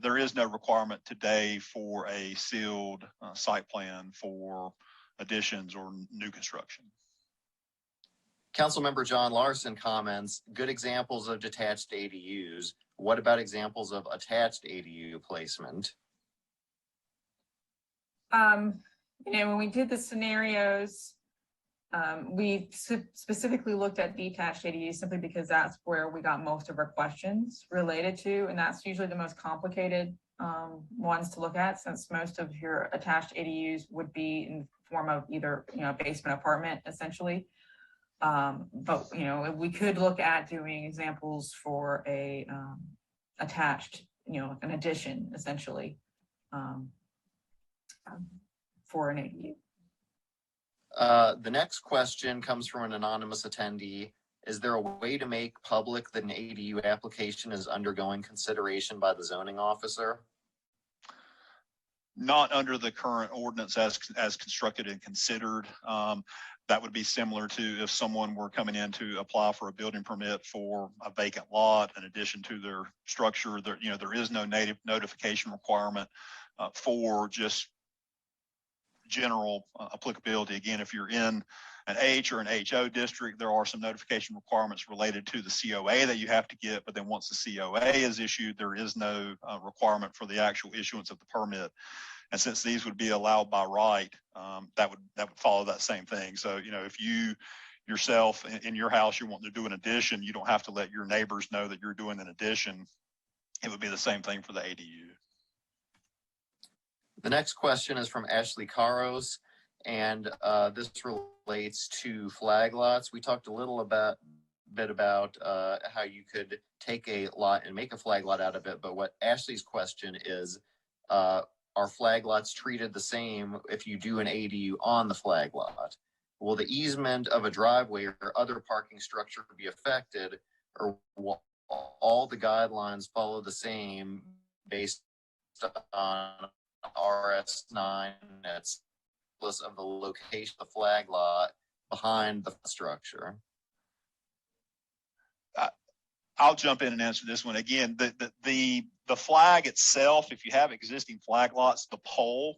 there is no requirement today for a sealed site plan for additions or new construction. Councilmember John Larson comments, good examples of detached ADUs. What about examples of attached ADU placement? When we did the scenarios, we specifically looked at detached ADUs simply because that's where we got most of our questions related to, and that's usually the most complicated ones to look at, since most of your attached ADUs would be in the form of either basement apartment essentially. But we could look at doing examples for a attached, an addition essentially for an ADU. The next question comes from an anonymous attendee. Is there a way to make public that an ADU application is undergoing consideration by the zoning officer? Not under the current ordinance as constructed and considered. That would be similar to if someone were coming in to apply for a building permit for a vacant lot in addition to their structure. There is no native notification requirement for just general applicability. Again, if you're in an H or an HO district, there are some notification requirements related to the COA that you have to get, but then once the COA is issued, there is no requirement for the actual issuance of the permit. And since these would be allowed by right, that would follow that same thing. So, if you yourself in your house, you're wanting to do an addition, you don't have to let your neighbors know that you're doing an addition. It would be the same thing for the ADU. The next question is from Ashley Caros, and this relates to flag lots. We talked a little bit about how you could take a lot and make a flag lot out of it, but what Ashley's question is, are flag lots treated the same if you do an ADU on the flag lot? Will the easement of a driveway or other parking structure be affected, or will all the guidelines follow the same based on RS9 that's of the location of the flag lot behind the structure? I'll jump in and answer this one. Again, the flag itself, if you have existing flag lots, the pole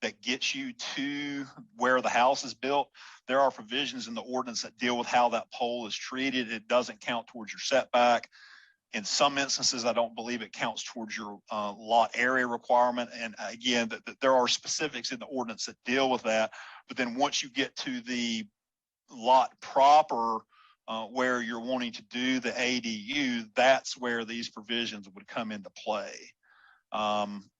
that gets you to where the house is built, there are provisions in the ordinance that deal with how that pole is treated. It doesn't count towards your setback. In some instances, I don't believe it counts towards your lot area requirement. And again, there are specifics in the ordinance that deal with that. But then once you get to the lot proper, where you're wanting to do the ADU, that's where these provisions would come into play.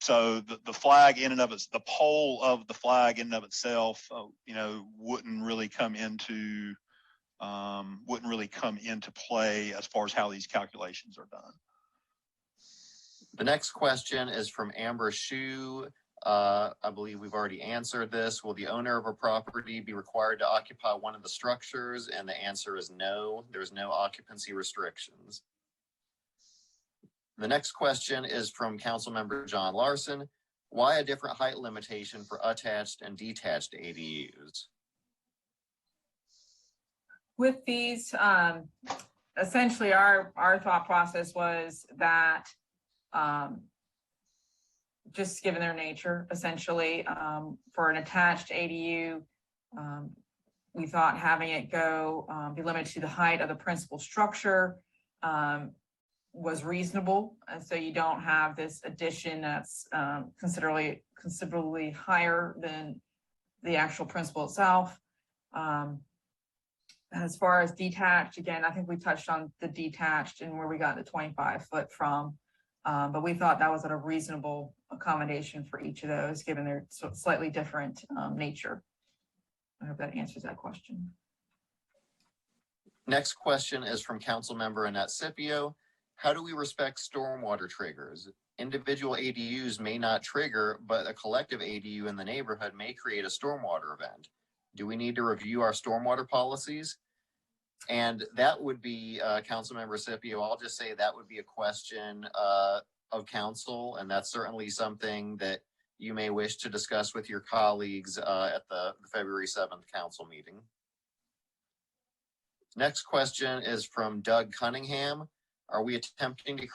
So the flag in and of the pole of the flag in and of itself, wouldn't really come into play as far as how these calculations are done. The next question is from Amber Shu. I believe we've already answered this. Will the owner of a property be required to occupy one of the structures? And the answer is no. There's no occupancy restrictions. The next question is from Councilmember John Larson. Why a different height limitation for attached and detached ADUs? With these, essentially our thought process was that just given their nature, essentially, for an attached ADU, we thought having it be limited to the height of the principal structure was reasonable. And so you don't have this addition that's considerably higher than the actual principal itself. As far as detached, again, I think we touched on the detached and where we got the 25-foot from. But we thought that was at a reasonable accommodation for each of those, given their slightly different nature. I hope that answers that question. Next question is from Councilmember Annette Scipio. How do we respect stormwater triggers? Individual ADUs may not trigger, but a collective ADU in the neighborhood may create a stormwater event. Do we need to review our stormwater policies? And that would be, Councilmember Scipio, I'll just say that would be a question of council, and that's certainly something that you may wish to discuss with your colleagues at the February 7th council meeting. Next question is from Doug Cunningham. Are we attempting to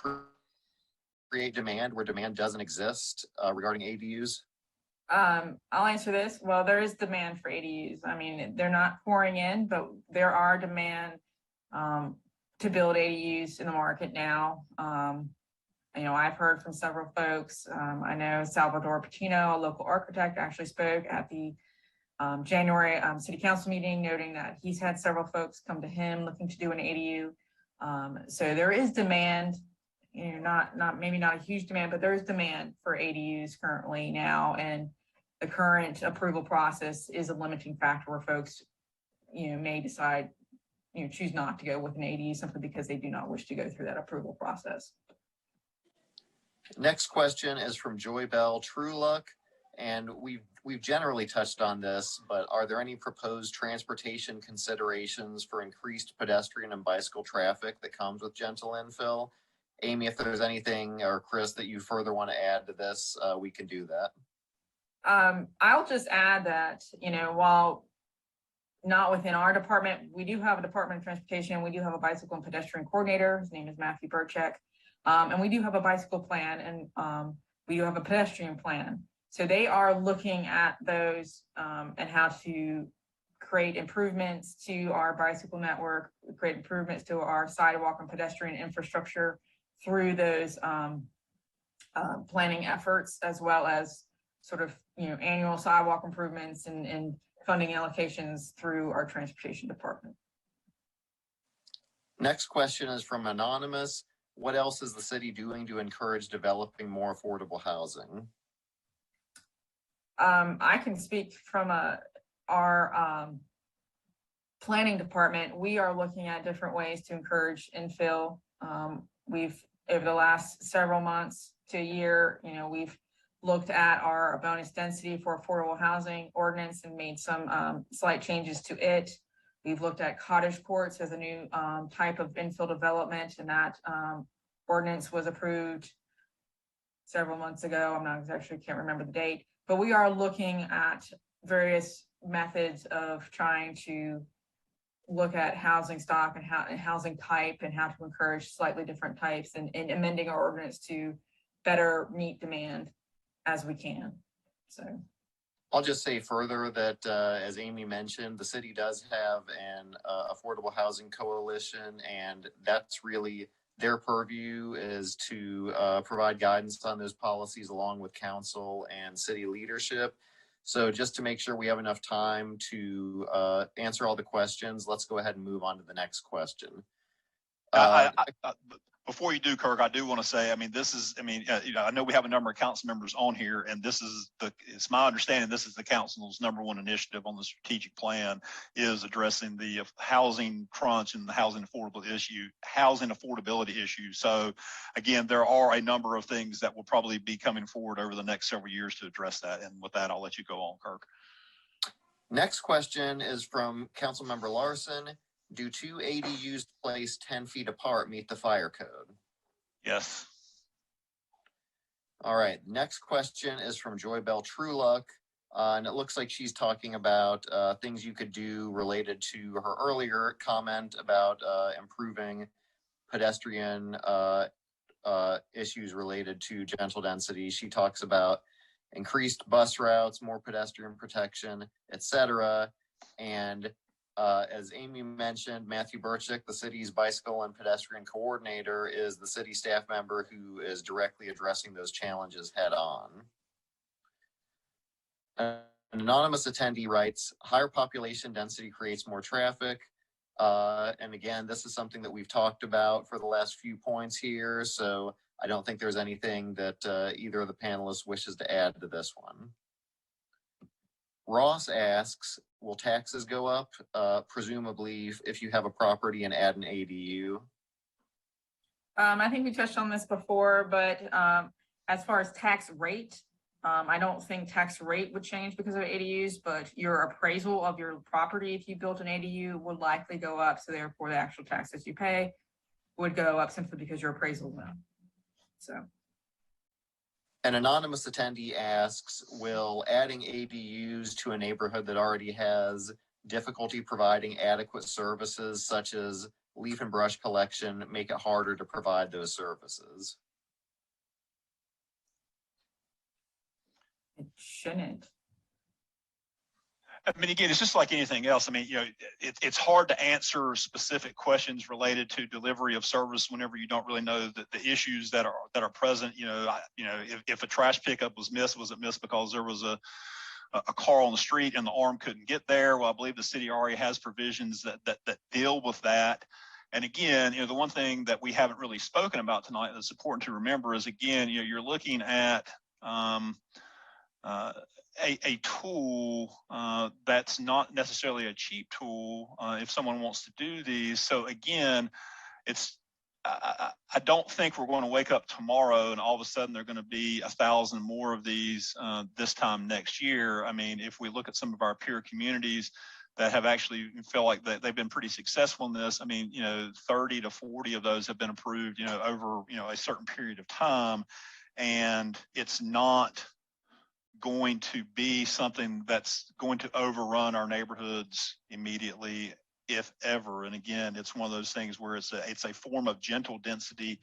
create demand where demand doesn't exist regarding ADUs? I'll answer this. Well, there is demand for ADUs. I mean, they're not pouring in, but there are demand to build ADUs in the market now. I've heard from several folks. I know Salvador Pacino, a local architect, actually spoke at the January city council meeting, noting that he's had several folks come to him looking to do an ADU. So there is demand, maybe not a huge demand, but there is demand for ADUs currently now, and the current approval process is a limiting factor where folks, may decide, choose not to go with an ADU simply because they do not wish to go through that approval process. Next question is from Joy Bell Trueluck, and we've generally touched on this, but are there any proposed transportation considerations for increased pedestrian and bicycle traffic that comes with gentle infill? Amy, if there's anything, or Chris, that you further want to add to this, we can do that. I'll just add that, while not within our department, we do have a Department of Transportation. We do have a bicycle and pedestrian coordinator. His name is Matthew Burchek. And we do have a bicycle plan, and we do have a pedestrian plan. So they are looking at those and how to create improvements to our bicycle network, create improvements to our sidewalk and pedestrian infrastructure through those planning efforts, as well as sort of, annual sidewalk improvements and funding allocations through our transportation department. Next question is from Anonymous. What else is the city doing to encourage developing more affordable housing? I can speak from our planning department. We are looking at different ways to encourage infill. We've, over the last several months to a year, we've looked at our bonus density for affordable housing ordinance and made some slight changes to it. We've looked at cottage courts as a new type of infill development, and that ordinance was approved several months ago. Can't remember the date, but we are looking at various methods of trying to look at housing stock and housing type and how to encourage slightly different types, and amending our ordinance to better meet demand as we can. So I'll just say further that, as Amy mentioned, the city does have an affordable housing coalition, and that's really their purview, is to provide guidance on those policies along with council and city leadership. So just to make sure we have enough time to answer all the questions, let's go ahead and move on to the next question. Before you do, Kirk, I do want to say, I know we have a number of council members on here, and it's my understanding this is the council's number one initiative on the strategic plan, is addressing the housing crunch and the housing affordability issue. So again, there are a number of things that will probably be coming forward over the next several years to address that. And with that, I'll let you go on, Kirk. Next question is from Councilmember Larson. Do two ADUs placed 10 feet apart meet the fire code? Yes. All right. Next question is from Joy Bell Trueluck. And it looks like she's talking about things you could do related to her earlier comment about improving pedestrian issues related to gentle density. She talks about increased bus routes, more pedestrian protection, etc. And as Amy mentioned, Matthew Burchik, the city's bicycle and pedestrian coordinator, is the city staff member who is directly addressing those challenges head on. An anonymous attendee writes, higher population density creates more traffic. And again, this is something that we've talked about for the last few points here. So I don't think there's anything that either of the panelists wishes to add to this one. Ross asks, will taxes go up? Presumably if you have a property and add an ADU. I think we touched on this before, but as far as tax rate, I don't think tax rate would change because of ADUs, but your appraisal of your property, if you built an ADU, would likely go up. So therefore the actual taxes you pay would go up simply because your appraisal went up. So. An anonymous attendee asks, will adding ADUs to a neighborhood that already has difficulty providing adequate services such as leaf and brush collection make it harder to provide those services? It shouldn't. I mean, again, it's just like anything else. I mean, it's hard to answer specific questions related to delivery of service whenever you don't really know the issues that are present. If a trash pickup was it missed because there was a car on the street and the arm couldn't get there? Well, I believe the city already has provisions that deal with that. And again, the one thing that we haven't really spoken about tonight that's important to remember is, again, you're looking at a tool that's not necessarily a cheap tool if someone wants to do these. So again, I don't think we're going to wake up tomorrow and all of a sudden there are going to be 1,000 more of these this time next year. I mean, if we look at some of our peer communities that have actually feel like that they've been pretty successful in this, I mean, 30 to 40 of those have been approved, over, a certain period of time. And it's not going to be something that's going to overrun our neighborhoods immediately, if ever. And again, it's one of those things where it's a form of gentle density.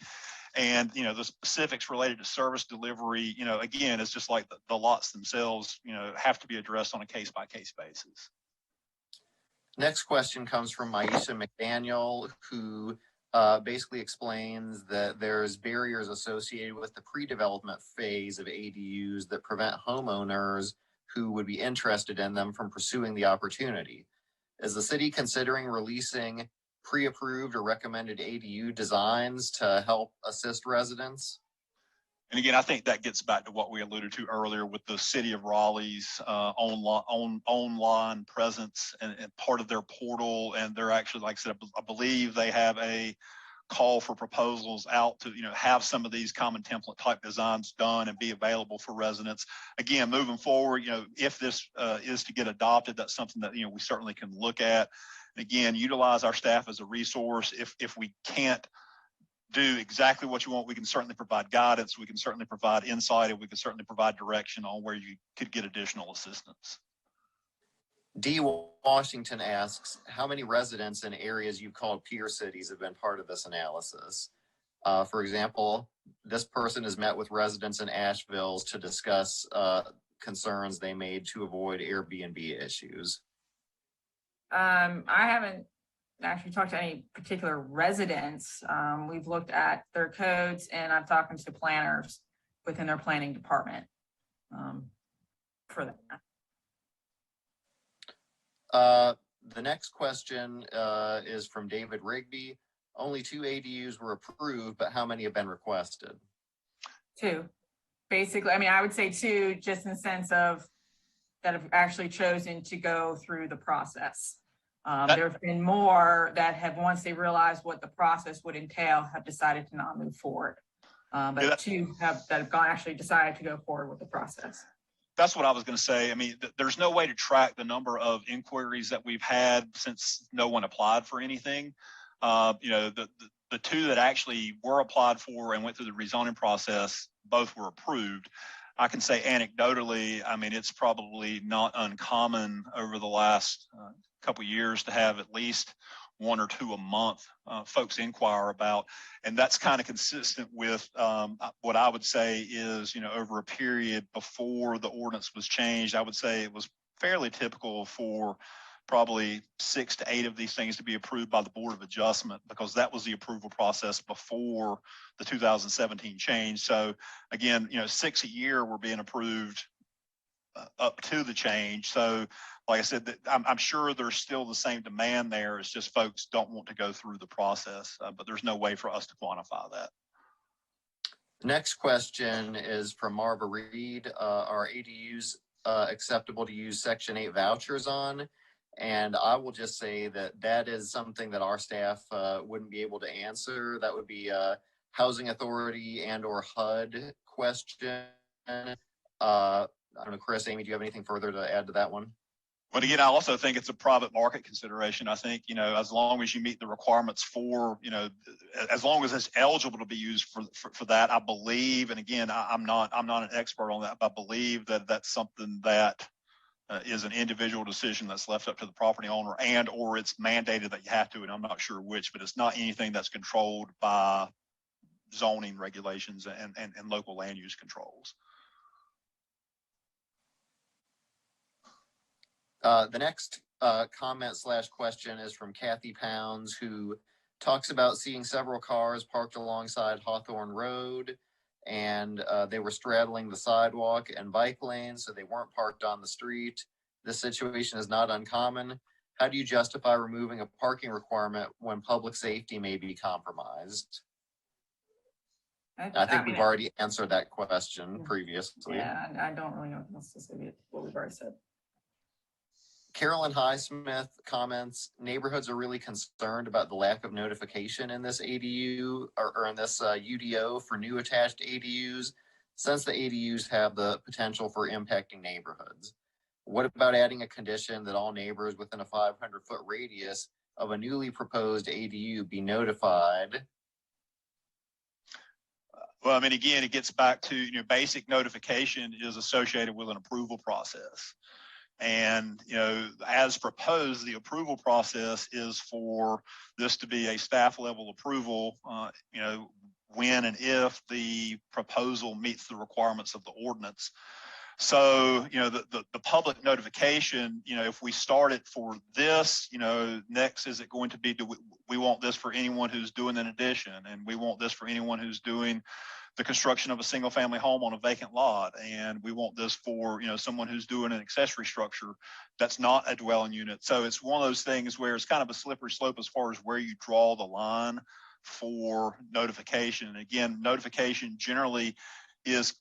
And, the specifics related to service delivery, again, it's just like the lots themselves, have to be addressed on a case-by-case basis. Next question comes from Maisha McDaniel, who basically explains that there's barriers associated with the pre-development phase of ADUs that prevent homeowners who would be interested in them from pursuing the opportunity. Is the city considering releasing pre-approved or recommended ADU designs to help assist residents? And again, I think that gets back to what we alluded to earlier with the City of Raleigh's online presence and part of their portal. And they're actually, like I said, I believe they have a call for proposals out to, have some of these common template type designs done and be available for residents. Again, moving forward, if this is to get adopted, that's something that, we certainly can look at. Again, utilize our staff as a resource. If we can't do exactly what you want, we can certainly provide guidance, we can certainly provide insight, and we can certainly provide direction on where you could get additional assistance. D. Washington asks, how many residents in areas you've called peer cities have been part of this analysis? For example, this person has met with residents in Asheville to discuss concerns they made to avoid Airbnb issues. I haven't actually talked to any particular residents. We've looked at their codes, and I'm talking to planners within their planning department for that. The next question is from David Rigby. Only 2 ADUs were approved, but how many have been requested? 2. Basically, I mean, I would say 2 just in the sense of that have actually chosen to go through the process. There have been more that have, once they realized what the process would entail, have decided to not move forward. But 2 that have actually decided to go forward with the process. That's what I was going to say. I mean, there's no way to track the number of inquiries that we've had since no one applied for anything. The 2 that actually were applied for and went through the rezoning process, both were approved. I can say anecdotally, I mean, it's probably not uncommon over the last couple of years to have at least 1 or 2 a month folks inquire about. And that's kind of consistent with what I would say is, over a period before the ordinance was changed, I would say it was fairly typical for probably 6 to 8 of these things to be approved by the Board of Adjustment, because that was the approval process before the 2017 change. So again, 6 a year were being approved up to the change. So like I said, I'm sure there's still the same demand there. It's just folks don't want to go through the process, but there's no way for us to quantify that. Next question is from Marva Reed. Are ADUs acceptable to use Section 8 vouchers on? And I will just say that is something that our staff wouldn't be able to answer. That would be a Housing Authority and or HUD question. I don't know, Chris, Amy, do you have anything further to add to that one? But again, I also think it's a private market consideration. I think, as long as you meet the requirements for, as long as it's eligible to be used for that, I believe, and again, I'm not an expert on that, but I believe that that's something that is an individual decision that's left up to the property owner, and or it's mandated that you have to, and I'm not sure which, but it's not anything that's controlled by zoning regulations and local land use controls. The next comment / question is from Kathy Pounds, who talks about seeing several cars parked alongside Hawthorne Road, and they were straddling the sidewalk and bike lanes, so they weren't parked on the street. This situation is not uncommon. How do you justify removing a parking requirement when public safety may be compromised? I think we've already answered that question previously. Yeah, I don't really know what else to say, what we've already said. Carolyn Highsmith comments, neighborhoods are really concerned about the lack of notification in this ADU or in this UDO for new attached ADUs, since the ADUs have the potential for impacting neighborhoods. What about adding a condition that all neighbors within a 500-foot radius of a newly proposed ADU be notified? Well, I mean, again, it gets back to, basic notification is associated with an approval process. And, as proposed, the approval process is for this to be a staff level approval, when and if the proposal meets the requirements of the ordinance. So, the public notification, if we start it for this, next, is it going to be, we want this for anyone who's doing an addition, and we want this for anyone who's doing the construction of a single family home on a vacant lot, and we want this for, someone who's doing an accessory structure that's not a dwelling unit. So it's one of those things where it's kind of a slippery slope as far as where you draw the line for notification. And again, notification generally is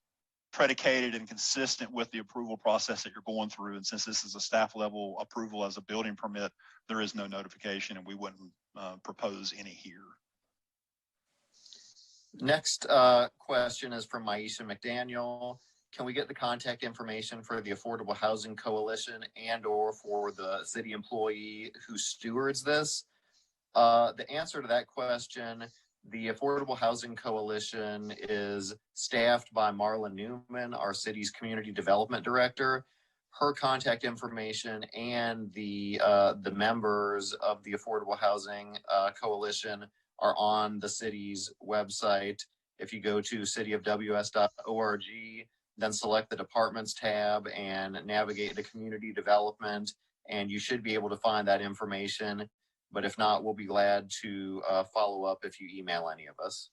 predicated and consistent with the approval process that you're going through. And since this is a staff level approval as a building permit, there is no notification, and we wouldn't propose any here. Next question is from Maisha McDaniel. Can we get the contact information for the Affordable Housing Coalition and/or for the city employee who stewards this? The answer to that question, the Affordable Housing Coalition is staffed by Marla Newman, our city's community development director. Her contact information and the members of the Affordable Housing Coalition are on the city's website. If you go to cityofws.org, then select the departments tab and navigate to community development, and you should be able to find that information. But if not, we'll be glad to follow up if you email any of us.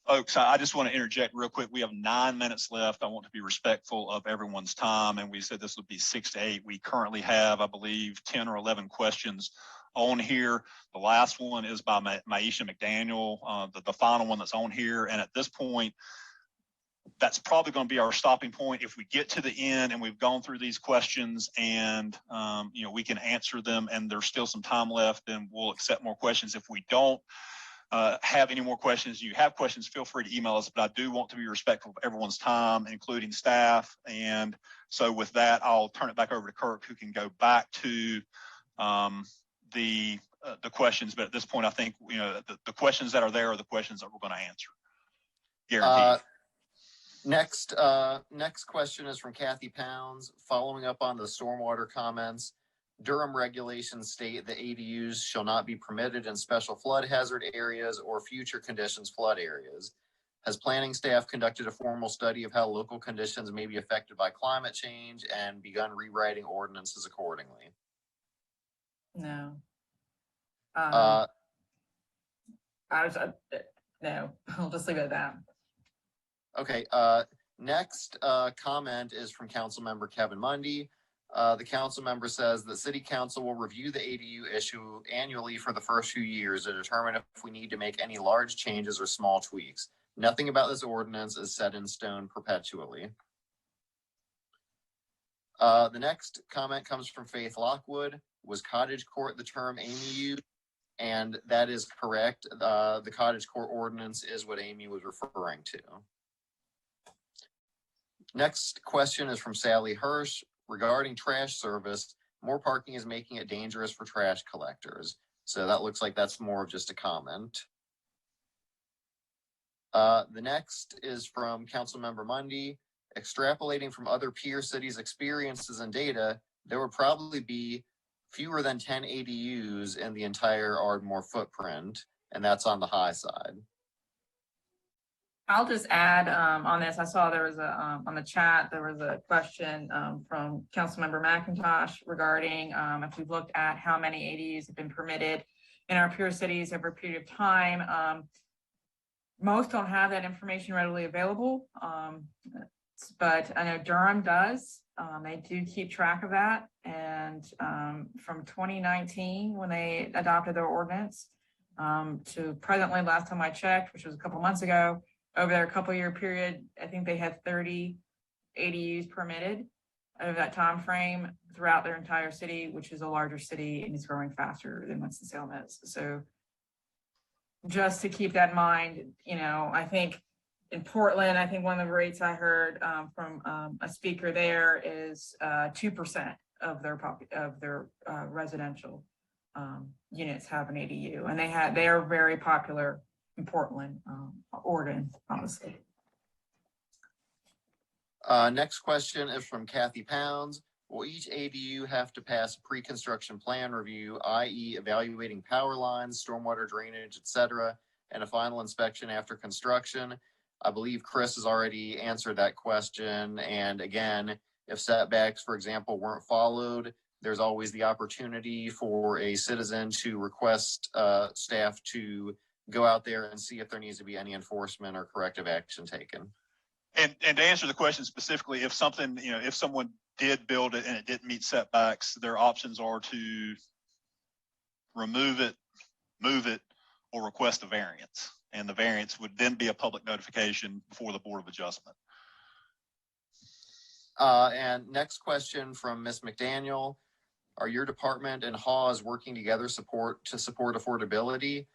Folks, I just want to interject real quick. We have 9 minutes left. I want to be respectful of everyone's time, and we said this would be 6 to 8. We currently have, I believe, 10 or 11 questions on here. The last one is by Maisha McDaniel, the final one that's on here. And at this point, that's probably going to be our stopping point. If we get to the end and we've gone through these questions and, we can answer them and there's still some time left, then we'll accept more questions. If we don't have any more questions, you have questions, feel free to email us. But I do want to be respectful of everyone's time, including staff. And so with that, I'll turn it back over to Kirk, who can go back to the questions. But at this point, I think, the questions that are there are the questions that we're going to answer. Guaranteed. Next question is from Kathy Pounds. Following up on the stormwater comments, Durham regulations state that ADUs shall not be permitted in special flood hazard areas or future conditions flood areas. Has planning staff conducted a formal study of how local conditions may be affected by climate change and begun rewriting ordinances accordingly? No. No, I'll just leave it at that. Okay, next comment is from Councilmember Kevin Mundy. The council member says that City Council will review the ADU issue annually for the first few years to determine if we need to make any large changes or small tweaks. Nothing about this ordinance is set in stone perpetually. The next comment comes from Faith Lockwood. Was cottage court the term Amy used? And that is correct. The cottage court ordinance is what Amy was referring to. Next question is from Sally Hirsch. Regarding trash service, more parking is making it dangerous for trash collectors. So that looks like that's more of just a comment. The next is from Councilmember Mundy. Extrapolating from other peer cities' experiences and data, there would probably be fewer than 10 ADUs in the entire Ardmore footprint, and that's on the high side. I'll just add on this. I saw there was on the chat, there was a question from Councilmember McIntosh regarding if we've looked at how many ADUs have been permitted in our peer cities over a period of time. Most don't have that information readily available, but I know Durham does. They do keep track of that. And from 2019, when they adopted their ordinance, to presently, last time I checked, which was a couple months ago, over their couple-year period, I think they had 30 ADUs permitted over that time frame throughout their entire city, which is a larger city and is growing faster than Winston-Salem is. So just to keep that in mind, you know, I think in Portland, I think one of the rates I heard from a speaker there is 2% of their residential units have an ADU, and they are very popular in Portland, Oregon, honestly. Next question is from Kathy Pounds. Will each ADU have to pass a pre-construction plan review, i.e. evaluating power lines, stormwater drainage, etc., and a final inspection after construction? I believe Chris has already answered that question. And again, if setbacks, for example, weren't followed, there's always the opportunity for a citizen to request staff to go out there and see if there needs to be any enforcement or corrective action taken. And to answer the question specifically, if something, you know, if someone did build it and it didn't meet setbacks, their options are to remove it, move it, or request a variance. And the variance would then be a public notification before the Board of Adjustment. And next question from Ms. McDaniel. Are your department and HAWS working together to support affordability?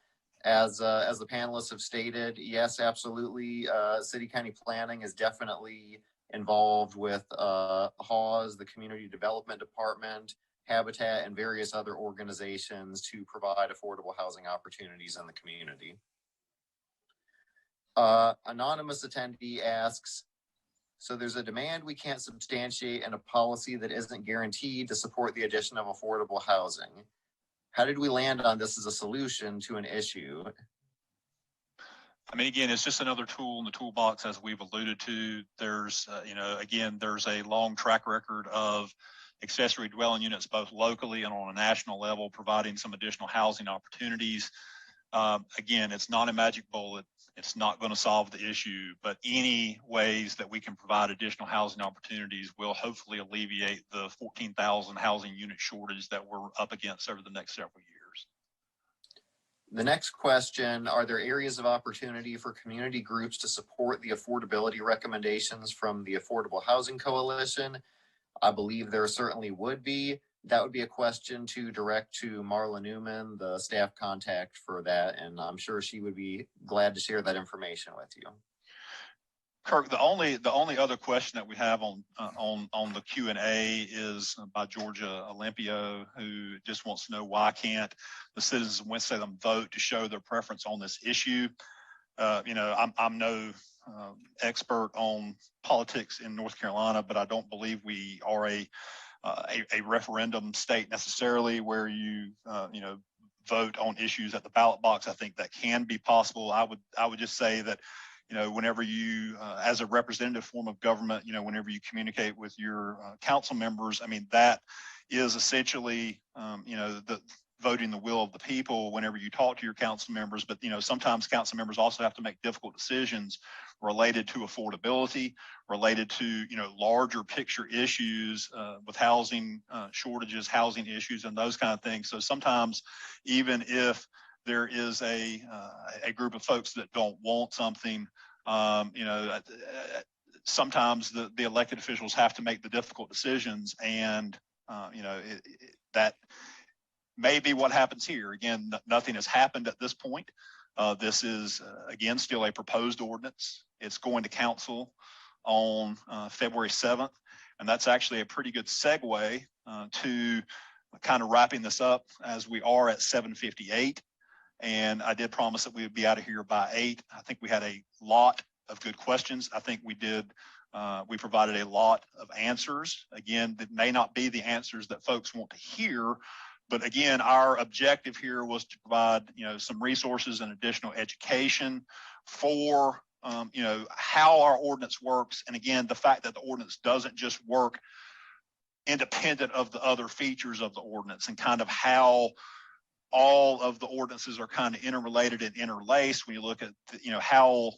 As the panelists have stated, yes, absolutely. City County Planning is definitely involved with HAWS, the Community Development Department, Habitat, and various other organizations to provide affordable housing opportunities in the community. Anonymous attendee asks, so there's a demand we can't substantiate and a policy that isn't guaranteed to support the addition of affordable housing. How did we land on this as a solution to an issue? I mean, again, it's just another tool in the toolbox, as we've alluded to. There's, you know, again, there's a long track record of accessory dwelling units, both locally and on a national level, providing some additional housing opportunities. Again, it's not a magic bullet. It's not going to solve the issue, but any ways that we can provide additional housing opportunities will hopefully alleviate the 14,000 housing unit shortage that we're up against over the next several years. The next question, are there areas of opportunity for community groups to support the affordability recommendations from the Affordable Housing Coalition? I believe there certainly would be. That would be a question to direct to Marla Newman, the staff contact for that, and I'm sure she would be glad to share that information with you. Kirk, the only other question that we have on the Q&A is by Georgia Olympio, who just wants to know why can't the citizens of Winston-Salem vote to show their preference on this issue. You know, I'm no expert on politics in North Carolina, but I don't believe we are a referendum state necessarily, where you know, vote on issues at the ballot box. I think that can be possible. I would just say that, you know, whenever you, as a representative form of government, you know, whenever you communicate with your council members, I mean, that is essentially, you know, the voting the will of the people whenever you talk to your council members. But, you know, sometimes council members also have to make difficult decisions related to affordability, related to, you know, larger picture issues with housing shortages, housing issues, and those kind of things. So sometimes, even if there is a group of folks that don't want something, you know, sometimes the elected officials have to make the difficult decisions, and you know, that may be what happens here. Again, nothing has happened at this point. This is, again, still a proposed ordinance. It's going to council on February 7th, and that's actually a pretty good segue to kind of wrapping this up, as we are at 7:58. And I did promise that we would be out of here by 8. I think we had a lot of good questions. I think we provided a lot of answers. Again, that may not be the answers that folks want to hear, but again, our objective here was to provide, you know, some resources and additional education for how our ordinance works. And again, the fact that the ordinance doesn't just work independent of the other features of the ordinance, and kind of how all of the ordinances are kind of interrelated and interlaced when you look at, how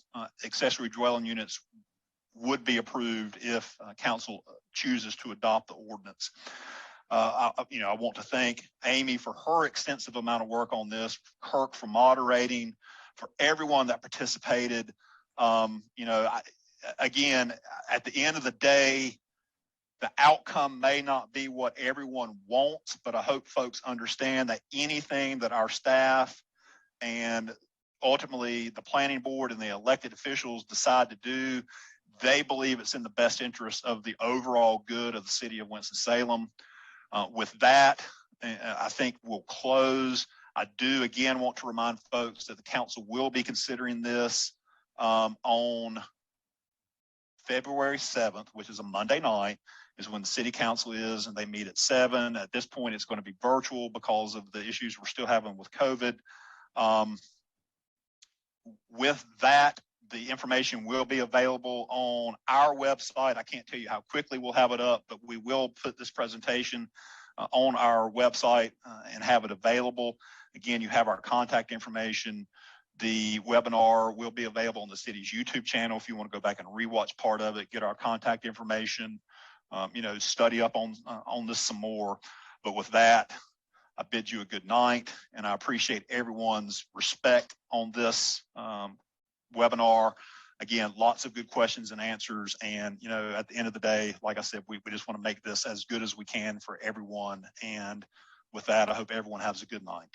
accessory dwelling units would be approved if council chooses to adopt the ordinance. I want to thank Amy for her extensive amount of work on this, Kirk for moderating, for everyone that participated. Again, at the end of the day, the outcome may not be what everyone wants, but I hope folks understand that anything that our staff and ultimately the planning board and the elected officials decide to do, they believe it's in the best interest of the overall good of the city of Winston-Salem. With that, I think we'll close. I do again want to remind folks that the council will be considering this on February 7th, which is a Monday night, is when the city council is, and they meet at 7. At this point, it's going to be virtual because of the issues we're still having with COVID. With that, the information will be available on our website. I can't tell you how quickly we'll have it up, but we will put this presentation on our website and have it available. Again, you have our contact information. The webinar will be available on the city's YouTube channel if you want to go back and rewatch part of it, get our contact information, study up on this some more. But with that, I bid you a good night, and I appreciate everyone's respect on this webinar. Again, lots of good questions and answers. And, at the end of the day, like I said, we just want to make this as good as we can for everyone. And with that, I hope everyone has a good night.